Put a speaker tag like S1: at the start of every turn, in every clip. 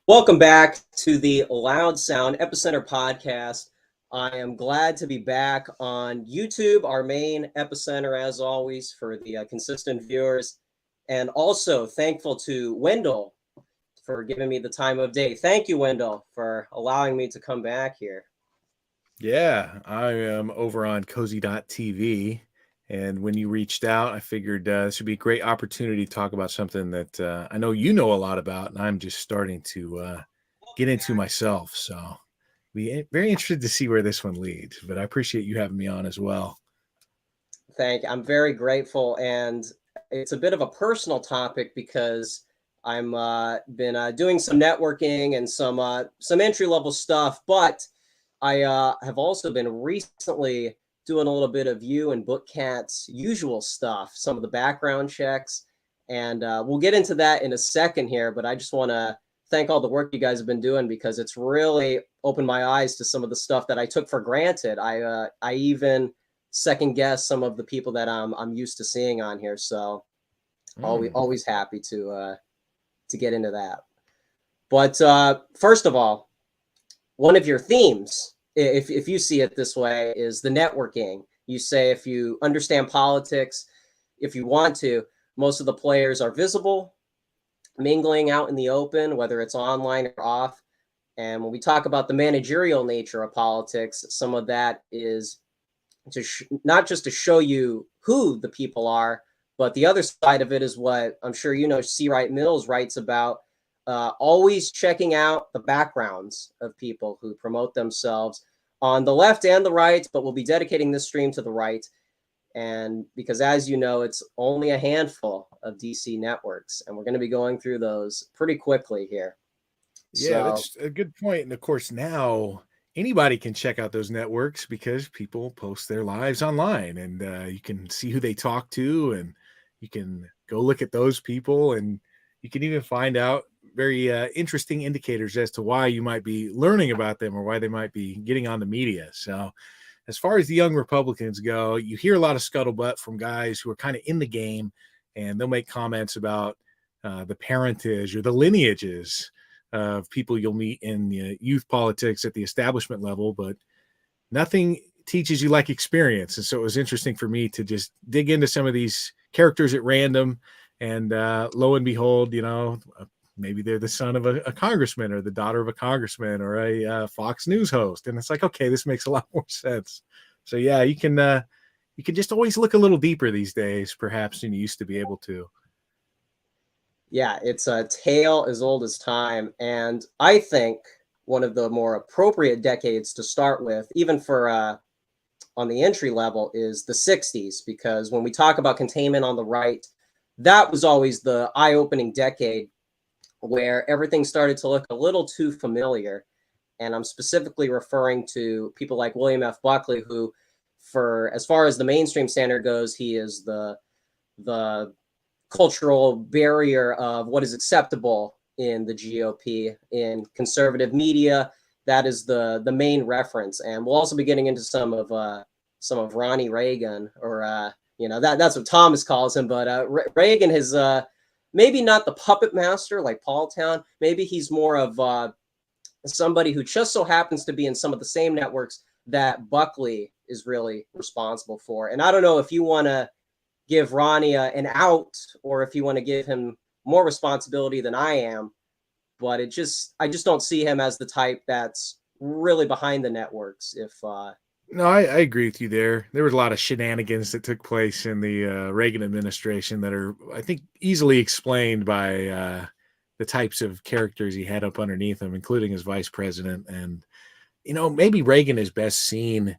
S1: Welcome back to the Loud Sound Epicenter podcast. I am glad to be back on YouTube, our main epicenter, as always, for the consistent viewers. And also thankful to Wendell for giving me the time of day. Thank you, Wendell, for allowing me to come back here.
S2: Yeah, I am over on cozy.tv. And when you reached out, I figured this would be a great opportunity to talk about something that I know you know a lot about, and I'm just starting to get into myself. So be very interested to see where this one leads. But I appreciate you having me on as well.
S1: I'm very grateful, and it's a bit of a personal topic because I'm been doing some networking and some entry level stuff, but I have also been recently doing a little bit of you and Bookcat's usual stuff, some of the background checks, and we'll get into that in a second here. But I just want to thank all the work you guys have been doing because it's really opened my eyes to some of the stuff that I took for granted. I even second guess some of the people that I'm used to seeing on here. So always happy to get into that. But first of all, one of your themes, if you see it this way, is the networking. You say if you understand politics, if you want to, most of the players are visible, mingling out in the open, whether it's online or off. And when we talk about the managerial nature of politics, some of that is not just to show you who the people are, but the other side of it is what I'm sure you know C. Wright Mills writes about, always checking out the backgrounds of people who promote themselves on the left and the right, but we'll be dedicating this stream to the right. And because, as you know, it's only a handful of DC networks, and we're going to be going through those pretty quickly here.
S2: Yeah, that's a good point. And of course, now anybody can check out those networks because people post their lives online, and you can see who they talk to, and you can go look at those people, and you can even find out very interesting indicators as to why you might be learning about them or why they might be getting on the media. So as far as the young Republicans go, you hear a lot of scuttlebutt from guys who are kind of in the game, and they'll make comments about the parentage or the lineages of people you'll meet in youth politics at the establishment level, but nothing teaches you like experience. And so it was interesting for me to just dig into some of these characters at random, and lo and behold, maybe they're the son of a congressman or the daughter of a congressman or a Fox News host. And it's like, okay, this makes a lot more sense. So yeah, you can just always look a little deeper these days, perhaps, than you used to be able to.
S1: Yeah, it's a tale as old as time. And I think one of the more appropriate decades to start with, even for on the entry level, is the 60s, because when we talk about containment on the right, that was always the eye-opening decade where everything started to look a little too familiar. And I'm specifically referring to people like William F. Buckley, who, for as far as the mainstream standard goes, he is the cultural barrier of what is acceptable in the GOP, in conservative media. That is the main reference. And we'll also be getting into some of Ronnie Reagan, or that's what Thomas calls him. But Reagan has maybe not the puppet master like Paul Town. Maybe he's more of somebody who just so happens to be in some of the same networks that Buckley is really responsible for. And I don't know if you want to give Ronnie an out, or if you want to give him more responsibility than I am, but I just don't see him as the type that's really behind the networks.
S2: No, I agree with you there. There was a lot of shenanigans that took place in the Reagan administration that are, I think, easily explained by the types of characters he had up underneath him, including his vice president. And, maybe Reagan is best seen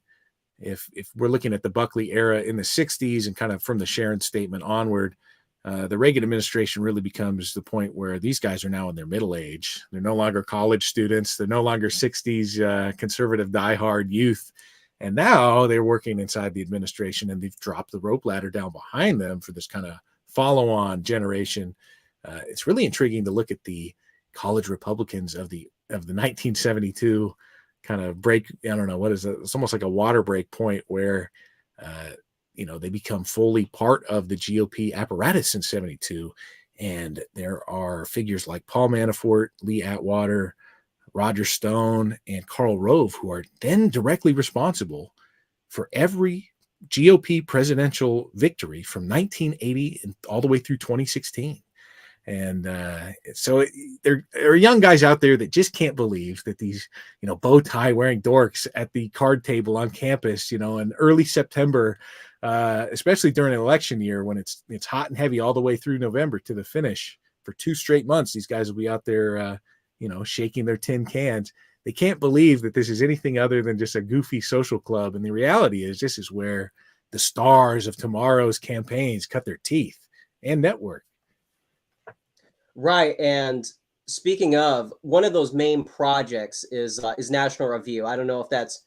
S2: if we're looking at the Buckley era in the 60s and kind of from the Sharon statement onward. The Reagan administration really becomes the point where these guys are now in their middle age. They're no longer college students. They're no longer 60s conservative diehard youth. And now they're working inside the administration, and they've dropped the rope ladder down behind them for this kind of follow-on generation. It's really intriguing to look at the college Republicans of the 1972 kind of break. I don't know, what is it? It's almost like a water break point where, they become fully part of the GOP apparatus in 72. And there are figures like Paul Manafort, Lee Atwater, Roger Stone, and Karl Rove, who are then directly responsible for every GOP presidential victory from 1980 and all the way through 2016. And so there are young guys out there that just can't believe that these, bow tie wearing dorks at the card table on campus, in early September, especially during an election year when it's hot and heavy all the way through November to the finish for 2 straight months. These guys will be out there, shaking their tin cans. They can't believe that this is anything other than just a goofy social club. And the reality is this is where the stars of tomorrow's campaigns cut their teeth and network.
S1: Right. And speaking of, one of those main projects is National Review. I don't know if that's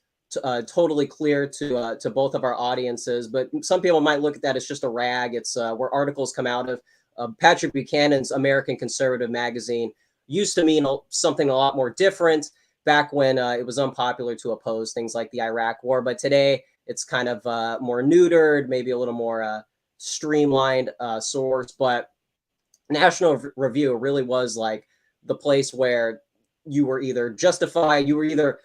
S1: totally clear to both of our audiences, but some people might look at that as just a rag. It's where articles come out of. Patrick Buchanan's American Conservative magazine used to mean something a lot more different back when it was unpopular to oppose things like the Iraq War. But today it's kind of more neutered, maybe a little more streamlined source. But National Review really was like the place where you were either justified, you were either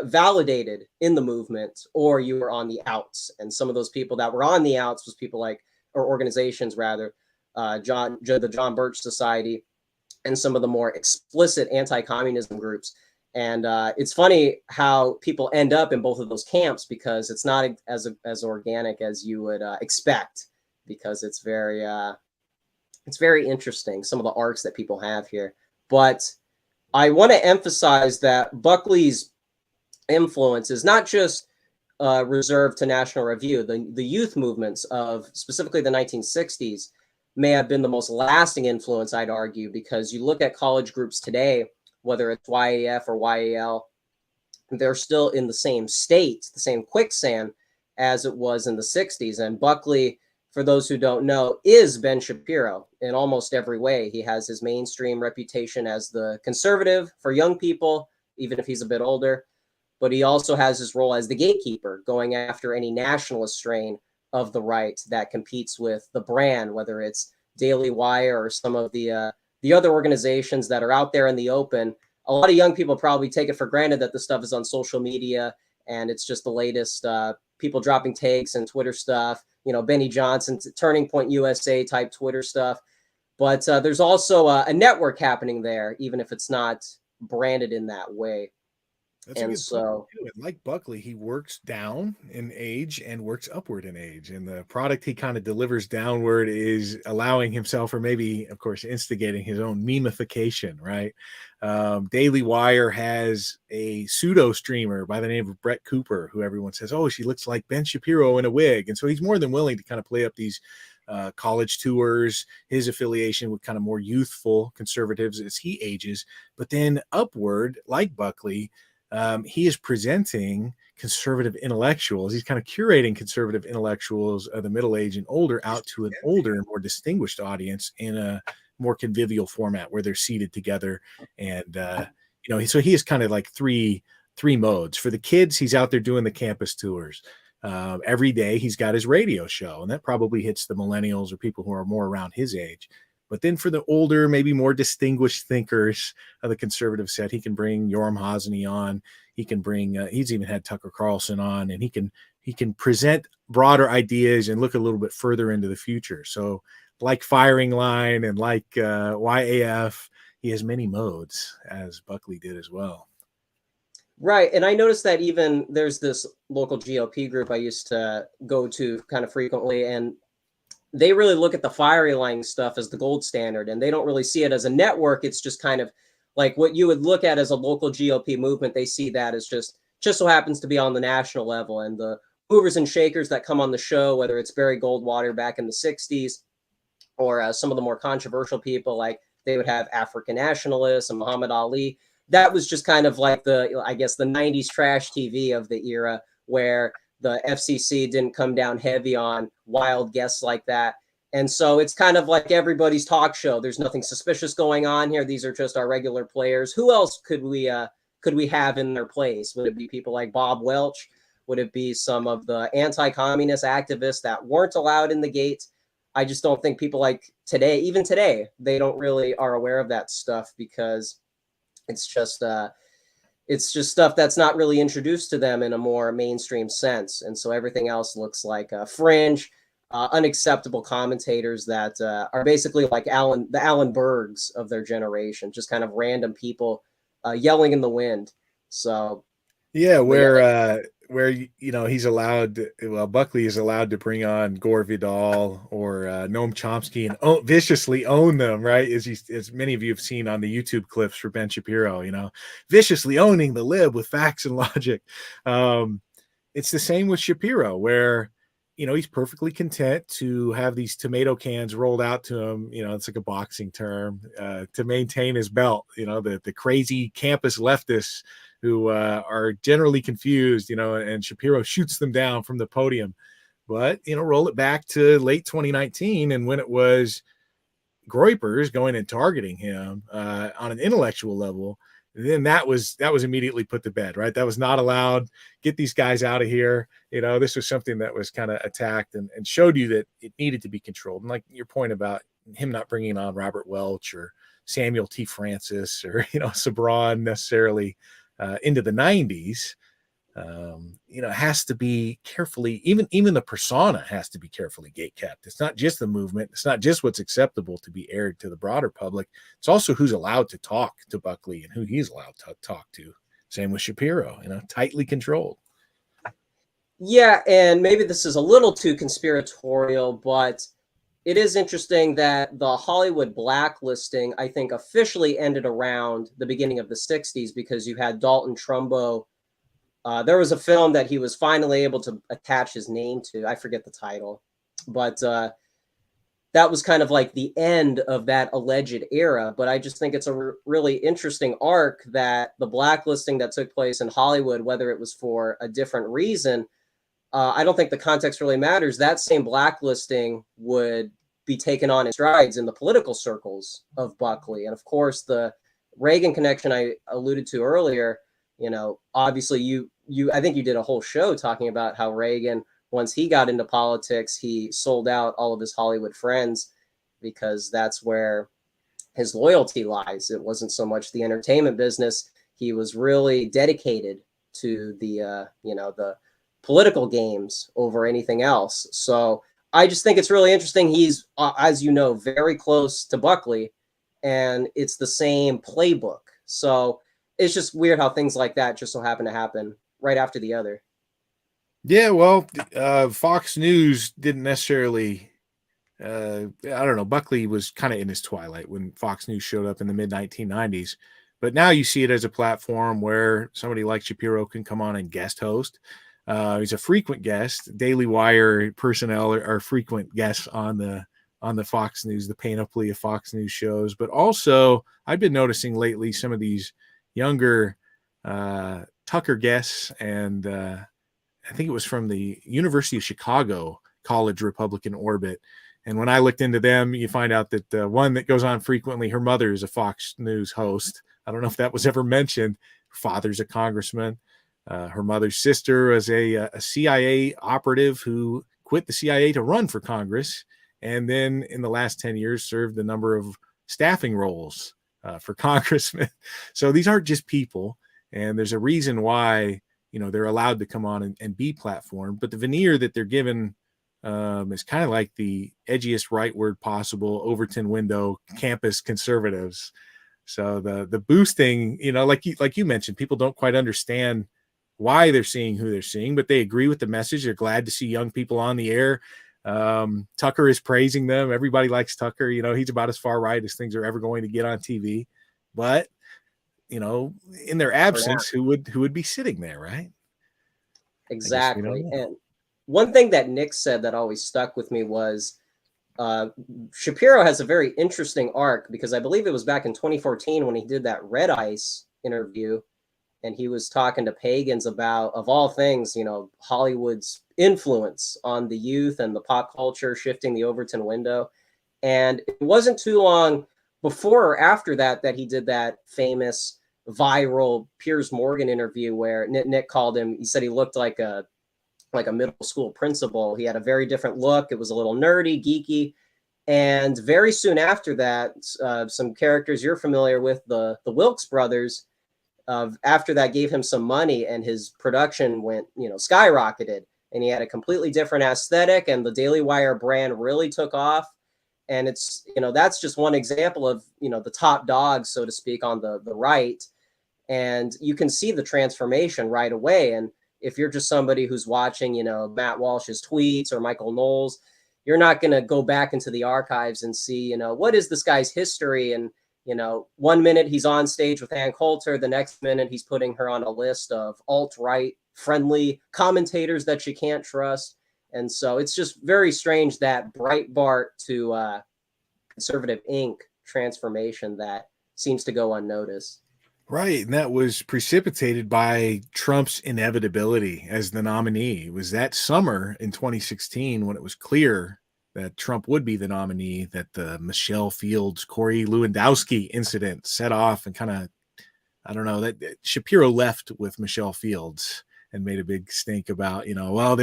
S1: validated in the movement, or you were on the outs. And some of those people that were on the outs was people like, or organizations rather, the John Birch Society, and some of the more explicit anti-communism groups. And it's funny how people end up in both of those camps, because it's not as organic as you would expect, because it's very interesting, some of the arcs that people have here. But I want to emphasize that Buckley's influence is not just reserved to National Review. The youth movements of specifically the 1960s may have been the most lasting influence, I'd argue, because you look at college groups today, whether it's YAF or YAL, they're still in the same state, the same quicksand as it was in the 60s. And Buckley, for those who don't know, is Ben Shapiro in almost every way. He has his mainstream reputation as the conservative for young people, even if he's a bit older, but he also has his role as the gatekeeper, going after any nationalist strain of the right that competes with the brand, whether it's Daily Wire or some of the other organizations that are out there in the open. A lot of young people probably take it for granted that the stuff is on social media and it's just the latest people dropping takes and Twitter stuff, Benny Johnson, Turning Point USA type Twitter stuff. But there's also a network happening there, even if it's not branded in that way.
S2: That's and so, like Buckley, he works down in age and works upward in age. And the product he kind of delivers downward is allowing himself, or maybe, of course, instigating his own memification, right? Daily Wire has a pseudo streamer by the name of Brett Cooper, who everyone says, oh, she looks like Ben Shapiro in a wig. And so he's more than willing to kind of play up these college tours, his affiliation with kind of more youthful conservatives as he ages. But then upward, like Buckley, he is presenting conservative intellectuals. He's kind of curating conservative intellectuals of the middle age and older out to an older and more distinguished audience in a more convivial format where they're seated together. And, so he is kind of like three modes. For the kids, he's out there doing the campus tours. Every day he's got his radio show, and that probably hits the millennials or people who are more around his age. But then for the older, maybe more distinguished thinkers of the conservative set, he can bring Yoram Hazany on. He can bring, he's even had Tucker Carlson on, and he can present broader ideas and look a little bit further into the future. So like Firing Line and like YAF, he has many modes, as Buckley did as well.
S1: Right. And I noticed that even there's this local GOP group I used to go to kind of frequently, and they really look at the Firing Line stuff as the gold standard, and they don't really see it as a network. It's just kind of like what you would look at as a local GOP movement. They see that as just so happens to be on the national level. And the movers and shakers that come on the show, whether it's Barry Goldwater back in the 60s or some of the more controversial people, like they would have African nationalists and Muhammad Ali. That was just kind of like the 90s trash TV of the era, where the FCC didn't come down heavy on wild guests like that. And so it's kind of like everybody's talk show. There's nothing suspicious going on here. These are just our regular players. Who else could we have in their place? Would it be people like Bob Welch? Would it be some of the anti-communist activists that weren't allowed in the gate? I just don't think people like today, even today, they don't really are aware of that stuff because it's just stuff that's not really introduced to them in a more mainstream sense. And so everything else looks like fringe, unacceptable commentators that are basically like the Alan Bergs of their generation, just kind of random people yelling in the wind. So
S2: yeah,
S1: yeah,
S2: where he's allowed Buckley is allowed to bring on Gore Vidal or Noam Chomsky and viciously own them, right? As many of you have seen on the YouTube clips for Ben Shapiro, viciously owning the lib with facts and logic. It's the same with Shapiro, where he's perfectly content to have these tomato cans rolled out to him. It's like a boxing term, to maintain his belt. The crazy campus leftists who are generally confused, and Shapiro shoots them down from the podium. But, roll it back to late 2019, and when it was Groypers going and targeting him on an intellectual level, then that was immediately put to bed, right? That was not allowed. Get these guys out of here. This was something that was kind of attacked and showed you that it needed to be controlled. And like your point about him not bringing on Robert Welch or Samuel T. Francis or, Sabran necessarily into the 90s, has to be carefully, even the persona has to be carefully gatekept. It's not just the movement. It's not just what's acceptable to be aired to the broader public. It's also who's allowed to talk to Buckley and who he's allowed to talk to. Same with Shapiro, tightly controlled.
S1: yeah, and maybe this is a little too conspiratorial, but it is interesting that the Hollywood blacklisting, I think, officially ended around the beginning of the 60s because you had Dalton Trumbo. There was a film that he was finally able to attach his name to. I forget the title, but that was kind of like the end of that alleged era. But I just think it's a really interesting arc that the blacklisting that took place in Hollywood, whether it was for a different reason, I don't think the context really matters. That same blacklisting would be taken on in strides in the political circles of Buckley. And of course, the Reagan connection I alluded to earlier, obviously I think you did a whole show talking about how Reagan, once he got into politics, he sold out all of his Hollywood friends because that's where his loyalty lies. It wasn't so much the entertainment business. He was really dedicated to the political games over anything else. So I just think it's really interesting. He's, as you know, very close to Buckley, and it's the same playbook. So it's just weird how things like that just so happen to happen right after the other.
S2: Yeah, well, Fox News didn't necessarily. I don't know. Buckley was kind of in his twilight when Fox News showed up in the mid 1990s, but now you see it as a platform where somebody like Shapiro can come on and guest host. He's a frequent guest. Daily Wire personnel are frequent guests on the Fox News, the panoply of Fox News shows. But also, I've been noticing lately some of these younger Tucker guests, and I think it was from the University of Chicago College Republican Orbit. And when I looked into them, you find out that the one that goes on frequently, her mother is a Fox News host. I don't know if that was ever mentioned. Her father's a congressman. Her mother's sister was a CIA operative who quit the CIA to run for Congress, and then in the last 10 years served a number of staffing roles for congressmen. So these aren't just people, and there's a reason why they're allowed to come on and be platformed. But the veneer that they're given is kind of like the edgiest right word possible, Overton window campus conservatives. So the boosting, like you mentioned, people don't quite understand why they're seeing who they're seeing, but they agree with the message. They're glad to see young people on the air. Tucker is praising them. Everybody likes Tucker. He's about as far right as things are ever going to get on TV. But in their absence, who would be sitting there, right?
S1: Exactly. And one thing that Nick said that always stuck with me was Shapiro has a very interesting arc, because I believe it was back in 2014 when he did that Red Ice interview, and he was talking to pagans about, of all things, Hollywood's influence on the youth and the pop culture, shifting the Overton window. And it wasn't too long before or after that he did that famous viral Piers Morgan interview where Nick called him. He said he looked like a middle school principal. He had a very different look. It was a little nerdy, geeky. And very soon after that, some characters you're familiar with, the Wilkes brothers, after that gave him some money, and his production went, skyrocketed, and he had a completely different aesthetic, and the Daily Wire brand really took off. And it's, that's just one example of, the top dogs, so to speak, on the right. And you can see the transformation right away. And if you're just somebody who's watching, Matt Walsh's tweets or Michael Knowles, you're not going to go back into the archives and see, what is this guy's history? And, 1 minute he's on stage with Ann Coulter, the next minute he's putting her on a list of alt-right friendly commentators that you can't trust. And so it's just very strange, that Breitbart to Conservative Inc. transformation that seems to go unnoticed.
S2: Right. And that was precipitated by Trump's inevitability as the nominee. It was that summer in 2016 when it was clear that Trump would be the nominee that the Michelle Fields, Corey Lewandowski incident set off, and kind of, I don't know, that Shapiro left with Michelle Fields and made a big stink about, well,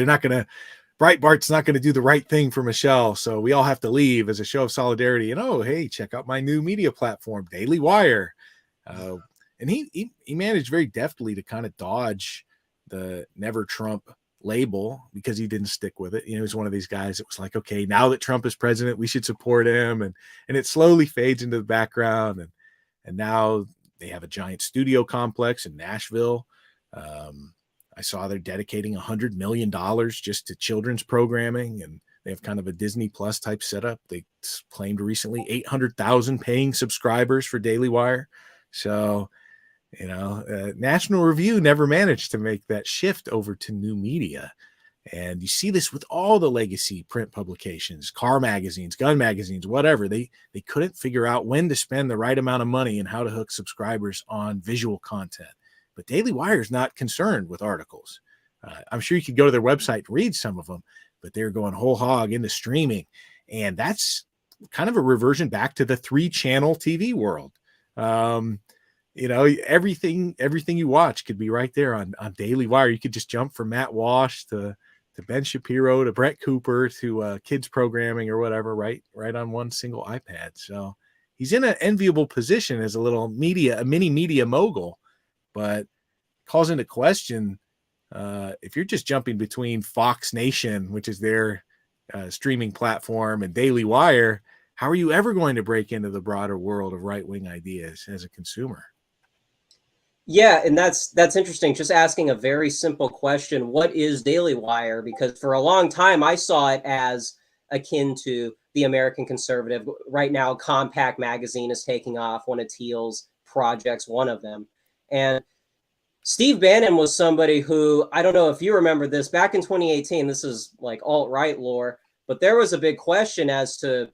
S2: Breitbart's not going to do the right thing for Michelle, so we all have to leave as a show of solidarity. And, oh, hey, check out my new media platform, Daily Wire. And he managed very deftly to kind of dodge the Never Trump label because he didn't stick with it. He was one of these guys that was like, okay, now that Trump is president, we should support him. And it slowly fades into the background. And now they have a giant studio complex in Nashville. I saw they're dedicating $100 million just to children's programming, and they have kind of a Disney Plus type setup. They claimed recently 800,000 paying subscribers for Daily Wire. So, National Review never managed to make that shift over to new media. And you see this with all the legacy print publications, car magazines, gun magazines, whatever. They couldn't figure out when to spend the right amount of money and how to hook subscribers on visual content. But Daily Wire is not concerned with articles. I'm sure you could go to their website and read some of them, but they're going whole hog into streaming. And that's kind of a reversion back to the 3-channel TV world. Everything you watch could be right there on Daily Wire. You could just jump from Matt Walsh to Ben Shapiro to Brett Cooper to kids programming or whatever, right on one single iPad. So he's in an enviable position as a mini media mogul, but calls into question if you're just jumping between Fox Nation, which is their streaming platform, and Daily Wire. How are you ever going to break into the broader world of right-wing ideas as a consumer?
S1: Yeah, and that's interesting. Just asking a very simple question: what is Daily Wire? Because for a long time I saw it as akin to the American Conservative. Right now, Compact Magazine is taking off, one of Thiel's projects, one of them. And Steve Bannon was somebody who, I don't know if you remember this, back in 2018, this is like alt-right lore, but there was a big question as to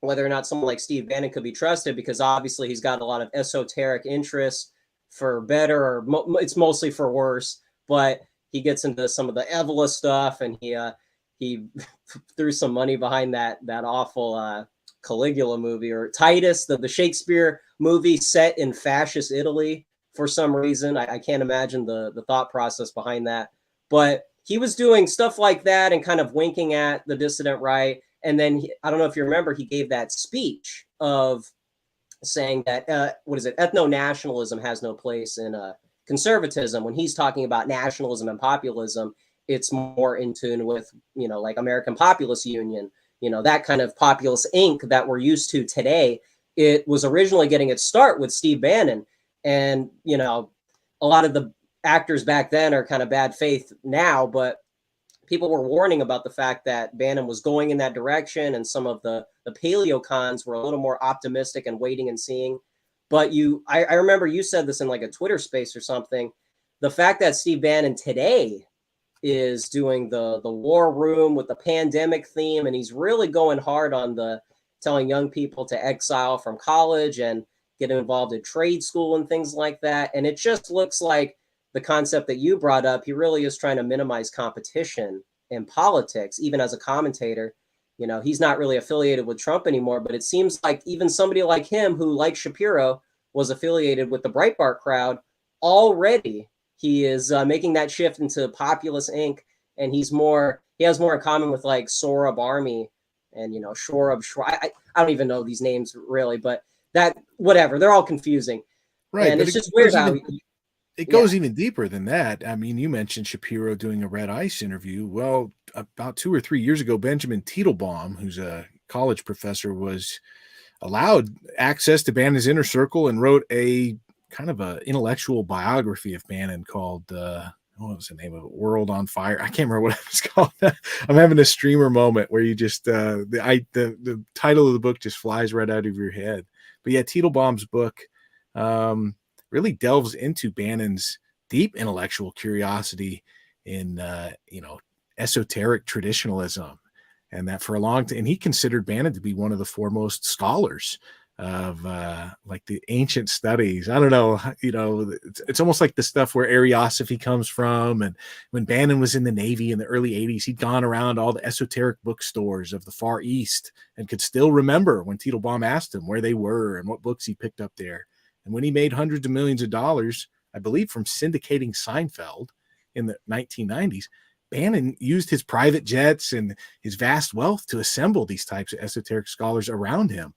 S1: whether or not someone like Steve Bannon could be trusted, because obviously he's got a lot of esoteric interests, for better or it's mostly for worse, but he gets into some of the Evola stuff, and he threw some money behind that awful Caligula movie, or Titus, the Shakespeare movie set in fascist Italy for some reason. I can't imagine the thought process behind that, but he was doing stuff like that and kind of winking at the dissident right. And then I don't know if you remember, he gave that speech of saying that, ethno-nationalism has no place in conservatism. When he's talking about nationalism and populism, it's more in tune with, like American Populist Union, that kind of populist Inc. that we're used to today. It was originally getting its start with Steve Bannon. And, a lot of the actors back then are kind of bad faith now, but people were warning about the fact that Bannon was going in that direction, and some of the paleocons were a little more optimistic and waiting and seeing. But I remember you said this in like a Twitter space or something. The fact that Steve Bannon today is doing the war room with the pandemic theme, and he's really going hard on telling young people to exile from college and get involved in trade school and things like that. And it just looks like the concept that you brought up, he really is trying to minimize competition in politics, even as a commentator. He's not really affiliated with Trump anymore, but it seems like even somebody like him, who, like Shapiro, was affiliated with the Breitbart crowd, already he is making that shift into Populist Inc. And he has more in common with like Sohrab Army and Shorab. I don't even know these names really, but that whatever, they're all confusing.
S2: Right,
S1: and
S2: but
S1: it's just weird how
S2: it goes even deeper than that. I mean, you mentioned Shapiro doing a Red Ice interview. Well, about 2 or 3 years ago, Benjamin Teitelbaum, who's a college professor, was allowed access to Bannon's inner circle and wrote a kind of a intellectual biography of Bannon called what was the name of it? World on Fire. I can't remember what it was called. I'm having a streamer moment where you just the title of the book just flies right out of your head. But yeah, Teitelbaum's book really delves into Bannon's deep intellectual curiosity in esoteric traditionalism, and that for a long time, and he considered Bannon to be one of the foremost scholars of like the ancient studies. I don't know, it's almost like the stuff where Ariosophy comes from. And when Bannon was in the Navy in the early 80s, he'd gone around all the esoteric bookstores of the Far East and could still remember when Teitelbaum asked him where they were and what books he picked up there. And when he made hundreds of millions of dollars, I believe from syndicating Seinfeld in the 1990s, Bannon used his private jets and his vast wealth to assemble these types of esoteric scholars around him,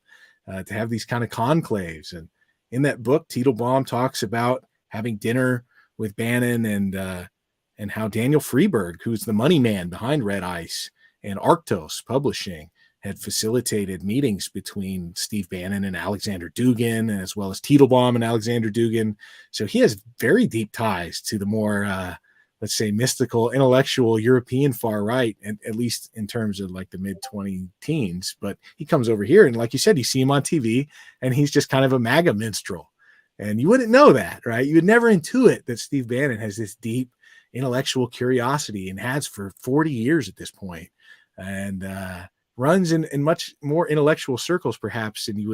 S2: to have these kind of conclaves. And in that book, Teitelbaum talks about having dinner with Bannon and how Daniel Freeberg, who's the money man behind Red Ice, and Arctos Publishing had facilitated meetings between Steve Bannon and Alexander Dugin, as well as Teitelbaum and Alexander Dugin. So he has very deep ties to the more let's say mystical, intellectual European far right, and at least in terms of like the mid 20 teens. But he comes over here, and like you said, you see him on TV, and he's just kind of a MAGA minstrel. And you wouldn't know that, right? You would never intuit that Steve Bannon has this deep intellectual curiosity, and has for 40 years at this point, and runs in much more intellectual circles, perhaps, than you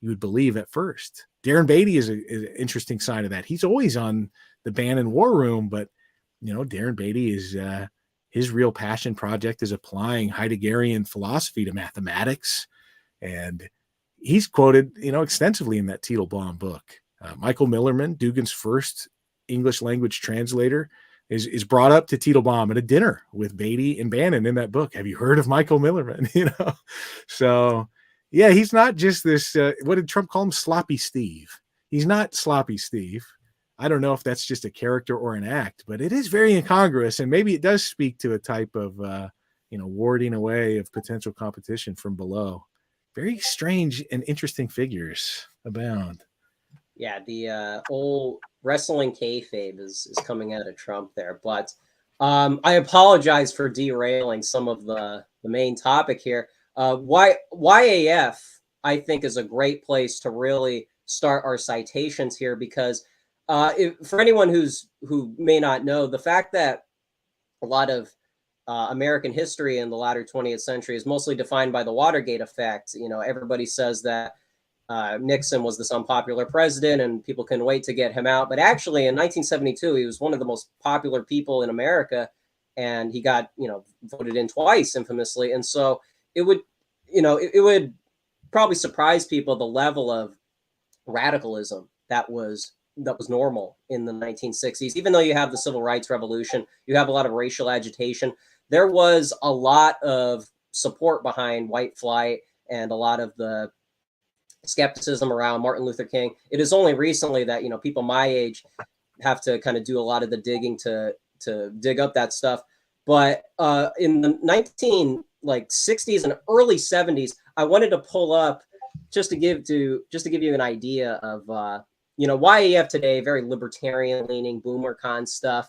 S2: would believe at first. Darren Beatty is an interesting side of that. He's always on the Bannon War Room, but Darren Beatty is his real passion project is applying Heideggerian philosophy to mathematics, and he's quoted extensively in that Teitelbaum book. Michael Millerman, Dugin's first English language translator, is brought up to Teitelbaum at a dinner with Beatty and Bannon in that book. Have you heard of Michael Millerman? So yeah, he's not just this. What did Trump call him? Sloppy Steve. He's not sloppy Steve. I don't know if that's just a character or an act, but it is very incongruous, and maybe it does speak to a type of, warding away of potential competition from below. Very strange and interesting figures abound.
S1: Yeah, the old wrestling kayfabe is coming out of Trump there, but I apologize for derailing some of the main topic here. YAF, I think, is a great place to really start our citations here, because for anyone who may not know, the fact that a lot of American history in the latter 20th century is mostly defined by the Watergate effect. Everybody says that Nixon was this unpopular president and people couldn't wait to get him out. But actually, in 1972, he was one of the most popular people in America, and he got voted in twice, infamously. And so it would probably surprise people the level of radicalism that was normal in the 1960s. Even though you have the civil rights revolution, you have a lot of racial agitation, there was a lot of support behind white flight and a lot of the skepticism around Martin Luther King. It is only recently that people my age have to kind of do a lot of the digging to dig up that stuff. But in the 1960s and early 70s, I wanted to pull up just to give you an idea of YAF today, very libertarian leaning, boomer con stuff.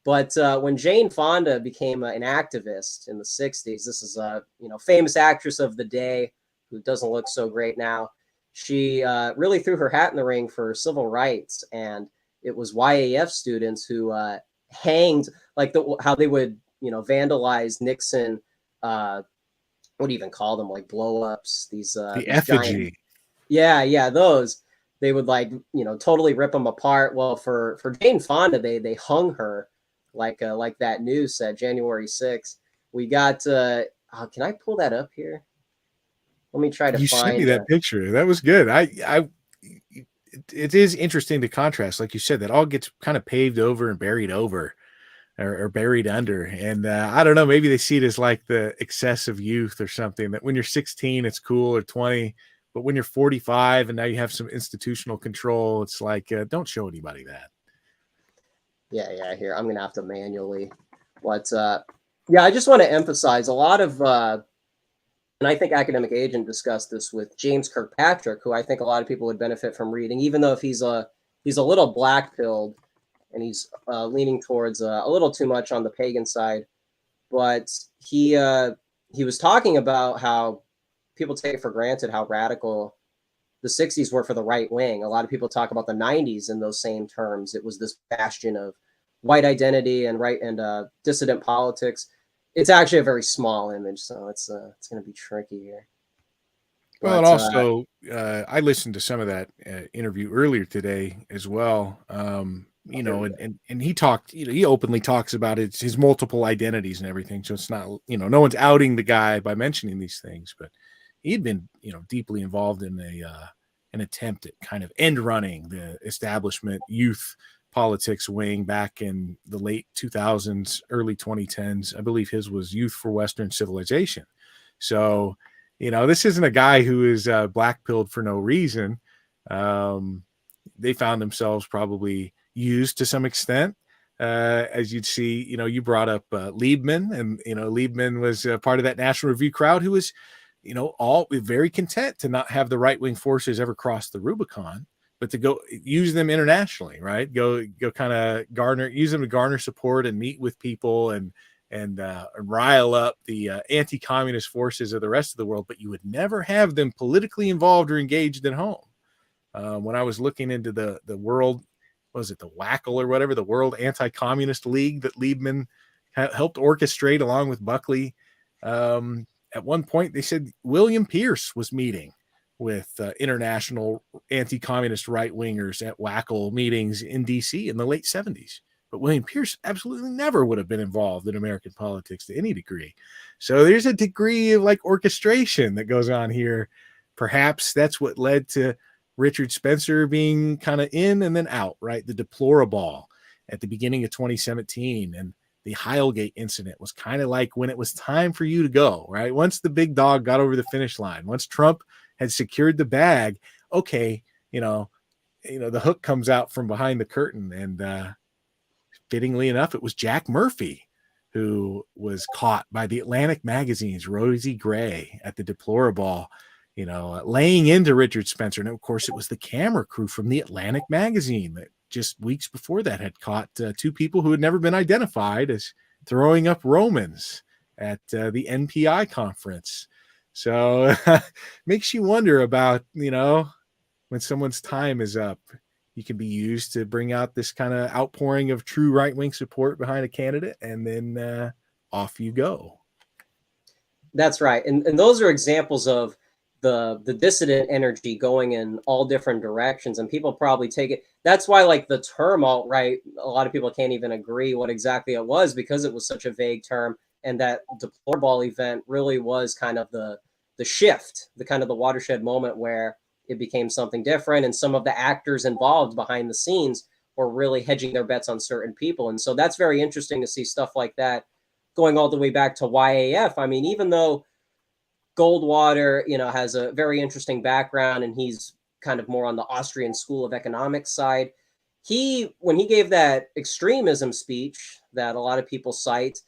S1: But when Jane Fonda became an activist in the 60s, this is a famous actress of the day who doesn't look so great now. She really threw her hat in the ring for civil rights, and it was YAF students who hanged, like how they would vandalize Nixon. What do you even call them? Like blow ups. These
S2: the effigy.
S1: Giant, yeah, those. They would totally rip them apart. Well, for Jane Fonda, they hung her like that news said, January 6th. We got can I pull that up here? Let me try to find.
S2: You sent me that picture. That was good. It is interesting to contrast, like you said, that all gets kind of paved over and buried over. or buried under. And I don't know, maybe they see it as like the excess of youth or something, that when you're 16, it's cool, or 20. But when you're 45 and now you have some institutional control, it's like, don't show anybody that.
S1: Yeah. Here, I'm going to have to manually. Yeah, I just want to emphasize a lot of, and I think Academic Agent discussed this with James Kirkpatrick, who I think a lot of people would benefit from reading, even though if he's a little black-pilled and he's leaning towards a little too much on the pagan side. But he was talking about how people take it for granted how radical the 60s were for the right wing. A lot of people talk about the 90s in those same terms. It was this bastion of white identity and dissident politics. It's actually a very small image, so it's going to be tricky here.
S2: Well, and also, I listened to some of that interview earlier today as well. You know, and he talked, you know, he openly talks about his multiple identities and everything. So it's not, you know, no one's outing the guy by mentioning these things, but he'd been, you know, deeply involved in an attempt at kind of end running the establishment youth politics wing back in the late 2000s, early 2010s. I believe his was Youth for Western Civilization. So, you know, this isn't a guy who is black-pilled for no reason. They found themselves probably used to some extent. As you'd see, you know, you brought up Liebman, and, you know, Liebman was part of that National Review crowd who was, you know, all very content to not have the right-wing forces ever cross the Rubicon, but to go use them internationally, right? Go kind of use them to garner support and meet with people and rile up the anti-communist forces of the rest of the world, but you would never have them politically involved or engaged at home. When I was looking into the world, was it the WACL or whatever, the World Anti-Communist League that Liebman helped orchestrate along with Buckley, at one point they said William Pierce was meeting with international anti-communist right-wingers at WACL meetings in DC in the late 70s. But William Pierce absolutely never would have been involved in American politics to any degree. So there's a degree of like orchestration that goes on here. Perhaps that's what led to Richard Spencer being kind of in and then out, right? The deplorable at the beginning of 2017 and the Heilgate incident was kind of like when it was time for you to go, right? Once the big dog got over the finish line, once Trump had secured the bag, okay, you know, the hook comes out from behind the curtain, and fittingly enough, it was Jack Murphy who was caught by the Atlantic magazine's Rosie Gray at the deplorable, you know, laying into Richard Spencer. And of course, it was the camera crew from the Atlantic magazine that just weeks before that had caught two people who had never been identified as throwing up Romans at the NPI conference. So makes you wonder about, you know, when someone's time is up, you can be used to bring out this kind of outpouring of true right-wing support behind a candidate, and then off you go.
S1: That's right. And those are examples of the dissident energy going in all different directions, and people probably take it. That's why, like, the term alt-right, a lot of people can't even agree what exactly it was, because it was such a vague term. And that deplorable event really was kind of the shift, the kind of the watershed moment where it became something different. And some of the actors involved behind the scenes were really hedging their bets on certain people. And so that's very interesting to see stuff like that going all the way back to YAF. I mean, even though Goldwater, you know, has a very interesting background and he's kind of more on the Austrian School of Economics side, when he gave that extremism speech that a lot of people cite,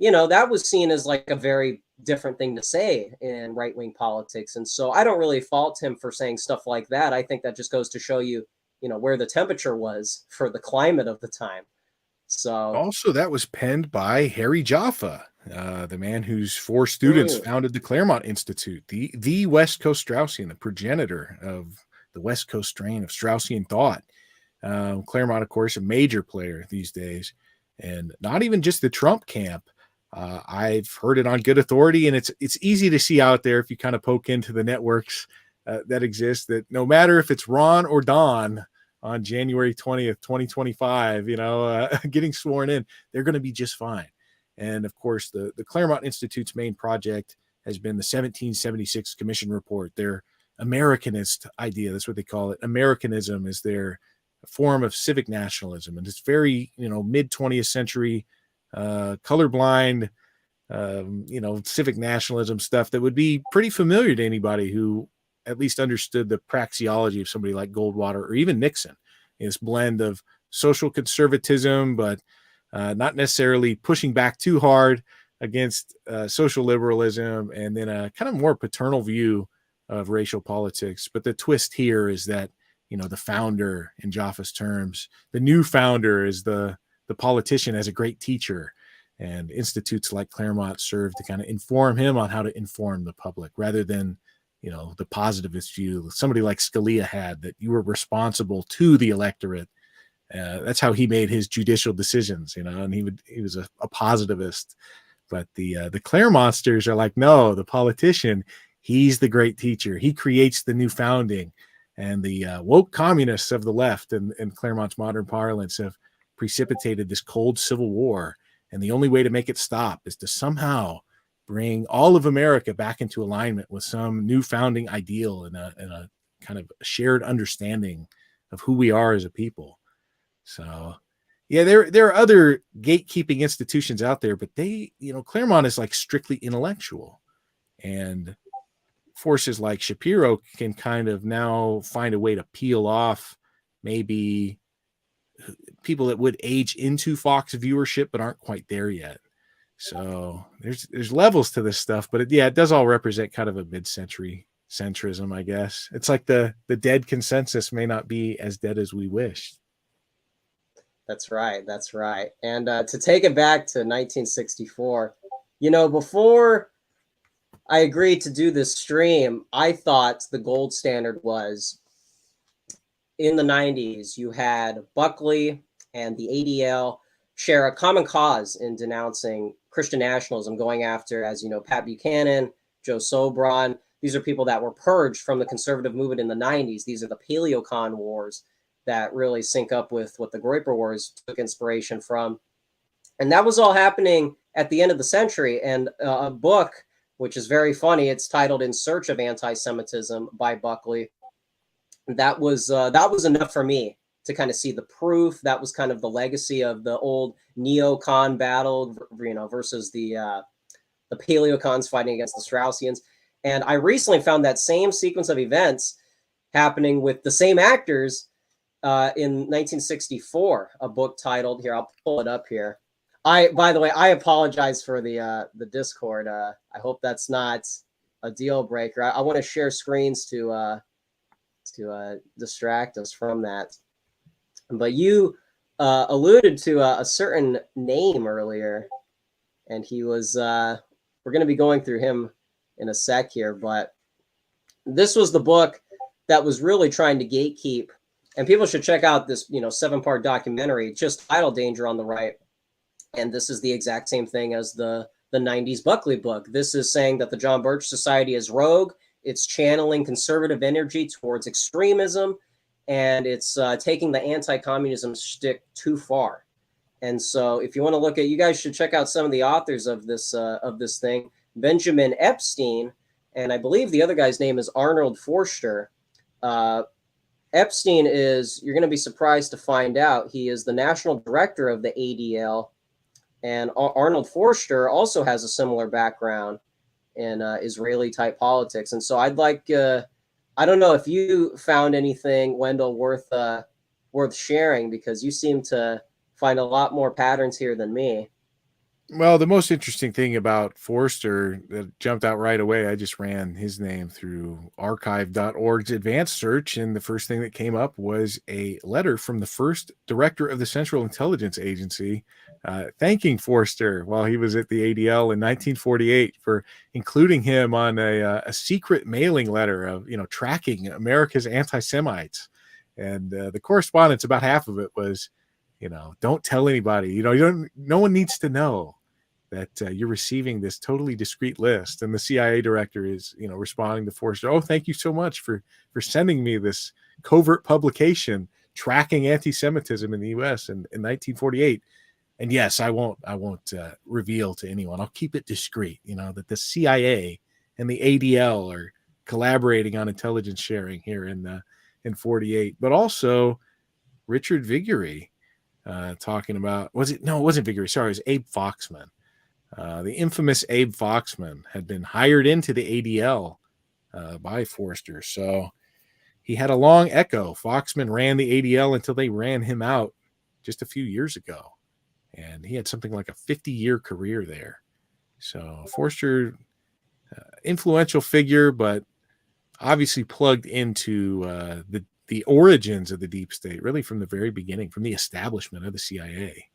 S1: you know, that was seen as like a very different thing to say in right-wing politics. And so I don't really fault him for saying stuff like that. I think that just goes to show you, you know, where the temperature was for the climate of the time. So
S2: also, that was penned by Harry Jaffa, the man whose 4 students founded the Claremont Institute, the West Coast Straussian, the progenitor of the West Coast strain of Straussian thought. Claremont, of course, a major player these days, and not even just the Trump camp. I've heard it on good authority, and it's easy to see out there if you kind of poke into the networks that exist, that no matter if it's Ron or Don on January 20th, 2025, you know, getting sworn in, they're going to be just fine. And of course, the Claremont Institute's main project has been the 1776 Commission Report, their Americanist idea. That's what they call it. Americanism is their form of civic nationalism. And it's very, you know, mid 20th century colorblind, civic nationalism stuff that would be pretty familiar to anybody who at least understood the praxeology of somebody like Goldwater or even Nixon. This blend of social conservatism, but not necessarily pushing back too hard against social liberalism, and then a kind of more paternal view of racial politics. But the twist here is that, the founder, in Jaffe's terms, the new founder is the politician as a great teacher, and institutes like Claremont serve to kind of inform him on how to inform the public rather than, the positivist view somebody like Scalia had, that you were responsible to the electorate. That's how he made his judicial decisions, and he was a positivist. But the Claremontsters are like, no, the politician, he's the great teacher. He creates the new founding. And the woke communists of the left and Claremont's modern parlance have precipitated this cold civil war. And the only way to make it stop is to somehow bring all of America back into alignment with some new founding ideal and a kind of shared understanding of who we are as a people. So, yeah, there are other gatekeeping institutions out there, but they, Claremont is like strictly intellectual, and forces like Shapiro can kind of now find a way to peel off maybe people that would age into Fox viewership but aren't quite there yet. So there's levels to this stuff, but it does all represent kind of a mid-century centrism, I guess. It's like the dead consensus may not be as dead as we wish.
S1: That's right. That's right. And to take it back to 1964, before I agreed to do this stream, I thought the gold standard was in the 90s, you had Buckley and the ADL share a common cause in denouncing Christian nationalism, going after, as you know, Pat Buchanan, Joe Sobran. These are people that were purged from the conservative movement in the 90s. These are the Paleocon wars that really sync up with what the Groyper Wars took inspiration from. And that was all happening at the end of the century. And a book, which is very funny, it's titled In Search of Anti-Semitism by Buckley. That was enough for me to kind of see the proof. That was kind of the legacy of the old neocon battle, versus the Paleocons fighting against the Straussians. And I recently found that same sequence of events happening with the same actors in 1964, a book titled, here, I'll pull it up here. By the way, I apologize for the Discord. I hope that's not a deal breaker. I want to share screens to distract us from that. But you alluded to a certain name earlier, and he was, we're going to be going through him in a sec here, but this was the book that was really trying to gatekeep, and people should check out this, 7-part documentary just titled Danger on the Right. And this is the exact same thing as the 90s Buckley book. This is saying that the John Birch Society is rogue. It's channeling conservative energy towards extremism, and it's taking the anti-communism shtick too far. And so if you want to look at, you guys should check out some of the authors of this thing. Benjamin Epstein, and I believe the other guy's name is Arnold Forster. Epstein is, you're going to be surprised to find out, he is the national director of the ADL. And Arnold Forster also has a similar background in Israeli type politics. And so I'd like, I don't know if you found anything, Wendell, worth sharing, because you seem to find a lot more patterns here than me.
S2: Well, the most interesting thing about Forster that jumped out right away, I just ran his name through archive.org's advanced search, and the first thing that came up was a letter from the first director of the Central Intelligence Agency thanking Forster while he was at the ADL in 1948 for including him on a secret mailing letter of, tracking America's anti-Semites. And the correspondence, about half of it was, don't tell anybody, no one needs to know that you're receiving this totally discreet list. And the CIA director is, responding to Forster, oh, thank you so much for sending me this covert publication tracking anti-Semitism in the US in 1948. And yes, I won't reveal to anyone. I'll keep it discreet, that the CIA and the ADL are collaborating on intelligence sharing here in 48. But also Richard Viguerie, talking about, it wasn't Vickery. Sorry, it was Abe Foxman. The infamous Abe Foxman had been hired into the ADL by Forster. So he had a long echo. Foxman ran the ADL until they ran him out just a few years ago. And he had something like a 50-year career there. So Forster, influential figure, but obviously plugged into the origins of the deep state, really from the very beginning, from the establishment of the CIA.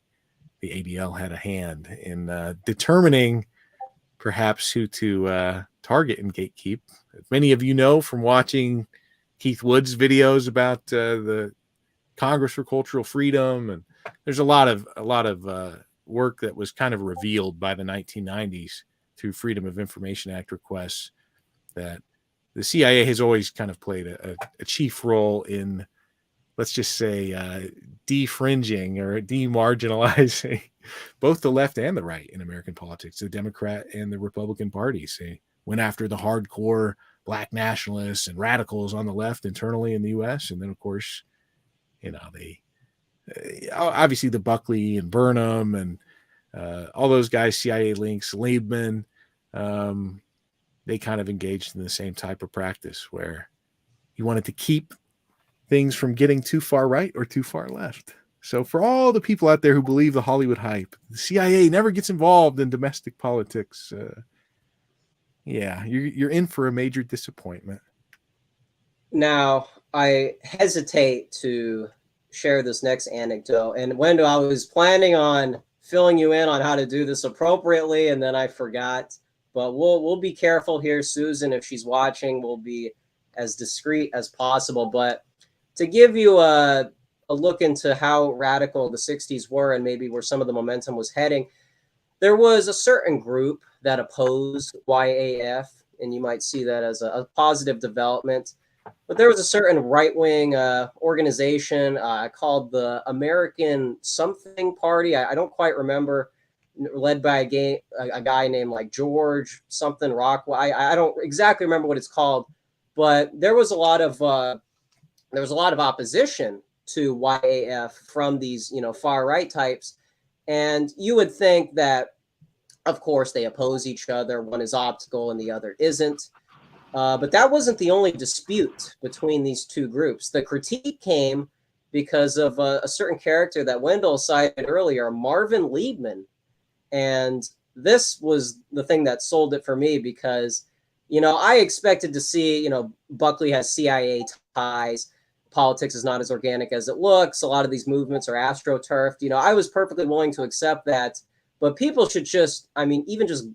S2: The ADL had a hand in determining perhaps who to target and gatekeep. Many of you know from watching Keith Wood's videos about the Congress for Cultural Freedom, and there's a lot of work that was kind of revealed by the 1990s through Freedom of Information Act requests, that the CIA has always kind of played a chief role in, let's just say, defringing or demarginalizing both the left and the right in American politics, the Democrat and the Republican parties. They went after the hardcore Black nationalists and radicals on the left internally in the U.S. And then, of course, they obviously the Buckley and Burnham and all those guys, CIA links, Liebman, they kind of engaged in the same type of practice where you wanted to keep things from getting too far right or too far left. So for all the people out there who believe the Hollywood hype, the CIA never gets involved in domestic politics. You're in for a major disappointment.
S1: Now, I hesitate to share this next anecdote. And Wendell, I was planning on filling you in on how to do this appropriately, and then I forgot. But we'll be careful here. Susan, if she's watching, will be as discreet as possible. But to give you a look into how radical the 60s were and maybe where some of the momentum was heading, there was a certain group that opposed YAF, and you might see that as a positive development. But there was a certain right-wing organization called the American Something Party. I don't quite remember, led by a guy named like George something Rockwell. I don't exactly remember what it's called, but there was a lot of opposition to YAF from these far right types, and you would think that, of course, they oppose each other. One is optical and the other isn't. But that wasn't the only dispute between these two groups. The critique came because of a certain character that Wendell cited earlier, Marvin Liebman. And this was the thing that sold it for me because, I expected to see, Buckley has CIA ties. Politics is not as organic as it looks. A lot of these movements are astroturfed. I was perfectly willing to accept that. But people should just, even just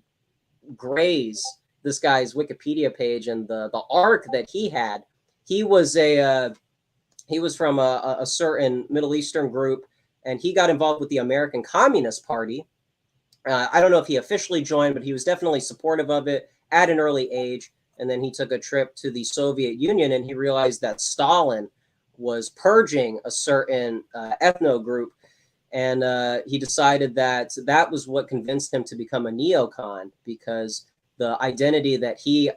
S1: graze this guy's Wikipedia page and the arc that he had. He was from a certain Middle Eastern group, and he got involved with the American Communist Party. I don't know if he officially joined, but he was definitely supportive of it at an early age. And then he took a trip to the Soviet Union, and he realized that Stalin was purging a certain ethno group. And he decided that was what convinced him to become a neocon, because the identity that he,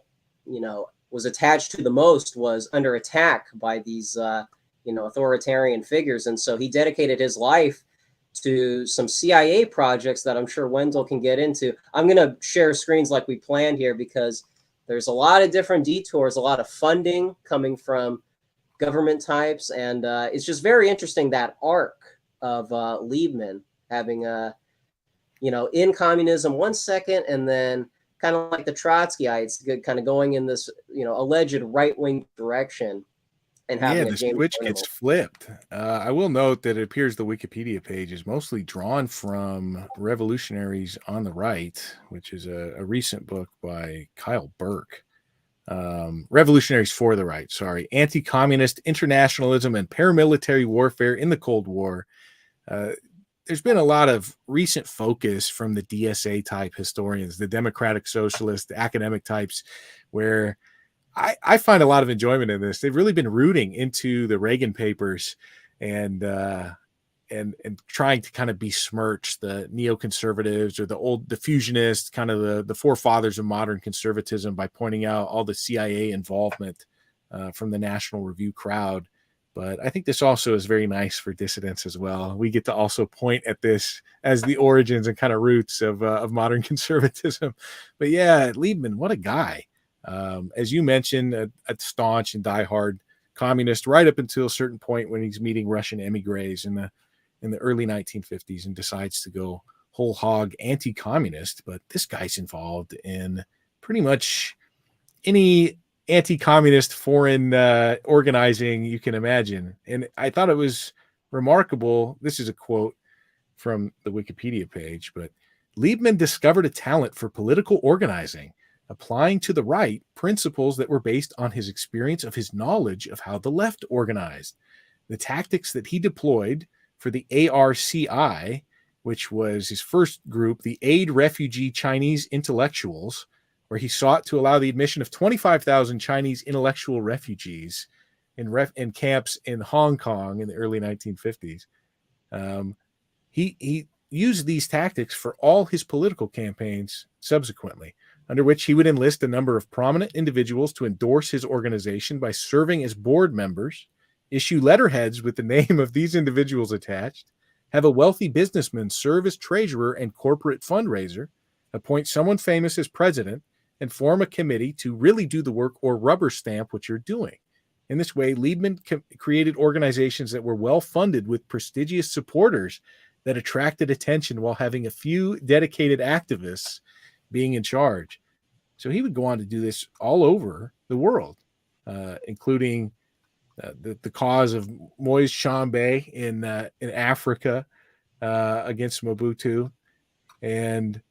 S1: was attached to the most was under attack by these, authoritarian figures. And so he dedicated his life to some CIA projects that I'm sure Wendell can get into. I'm going to share screens like we planned here because there's a lot of different detours, a lot of funding coming from government types. And it's just very interesting, that arc of Liebman having in communism 1 second, and then kind of like the Trotskyites, kind of going in this, alleged right-wing direction, and having
S2: the switch gets flipped. I will note that it appears the Wikipedia page is mostly drawn from Revolutionaries on the Right, which is a recent book by Kyle Burke. Revolutionaries for the Right, Anti-Communist Internationalism and Paramilitary Warfare in the Cold War. There's been a lot of recent focus from the DSA type historians, the democratic socialists, the academic types, where I find a lot of enjoyment in this. They've really been rooting into the Reagan papers and trying to kind of besmirch the neoconservatives or the fusionists, kind of the forefathers of modern conservatism, by pointing out all the CIA involvement from the National Review crowd But I think this also is very nice for dissidents as well. We get to also point at this as the origins and kind of roots of modern conservatism. But yeah, Liebman, what a guy. As you mentioned, a staunch and diehard communist right up until a certain point when he's meeting Russian emigres in the early 1950s and decides to go whole hog anti-communist. But this guy's involved in pretty much any anti-communist foreign organizing you can imagine. And I thought it was remarkable. This is a quote from the Wikipedia page, but Liebman discovered a talent for political organizing, applying to the right principles that were based on his experience of his knowledge of how the left organized. The tactics that he deployed for the ARCI, which was his first group, the Aid Refugee Chinese Intellectuals, where he sought to allow the admission of 25,000 Chinese intellectual refugees in camps in Hong Kong in the early 1950s. He used these tactics for all his political campaigns subsequently, under which he would enlist a number of prominent individuals to endorse his organization by serving as board members, issue letterheads with the name of these individuals attached, have a wealthy businessman serve as treasurer and corporate fundraiser, appoint someone famous as president, and form a committee to really do the work or rubber stamp what you're doing. In this way, Liebman created organizations that were well-funded with prestigious supporters that attracted attention while having a few dedicated activists being in charge. So he would go on to do this all over the world, including the cause of Moise Tshombe in Africa against Mobutu. And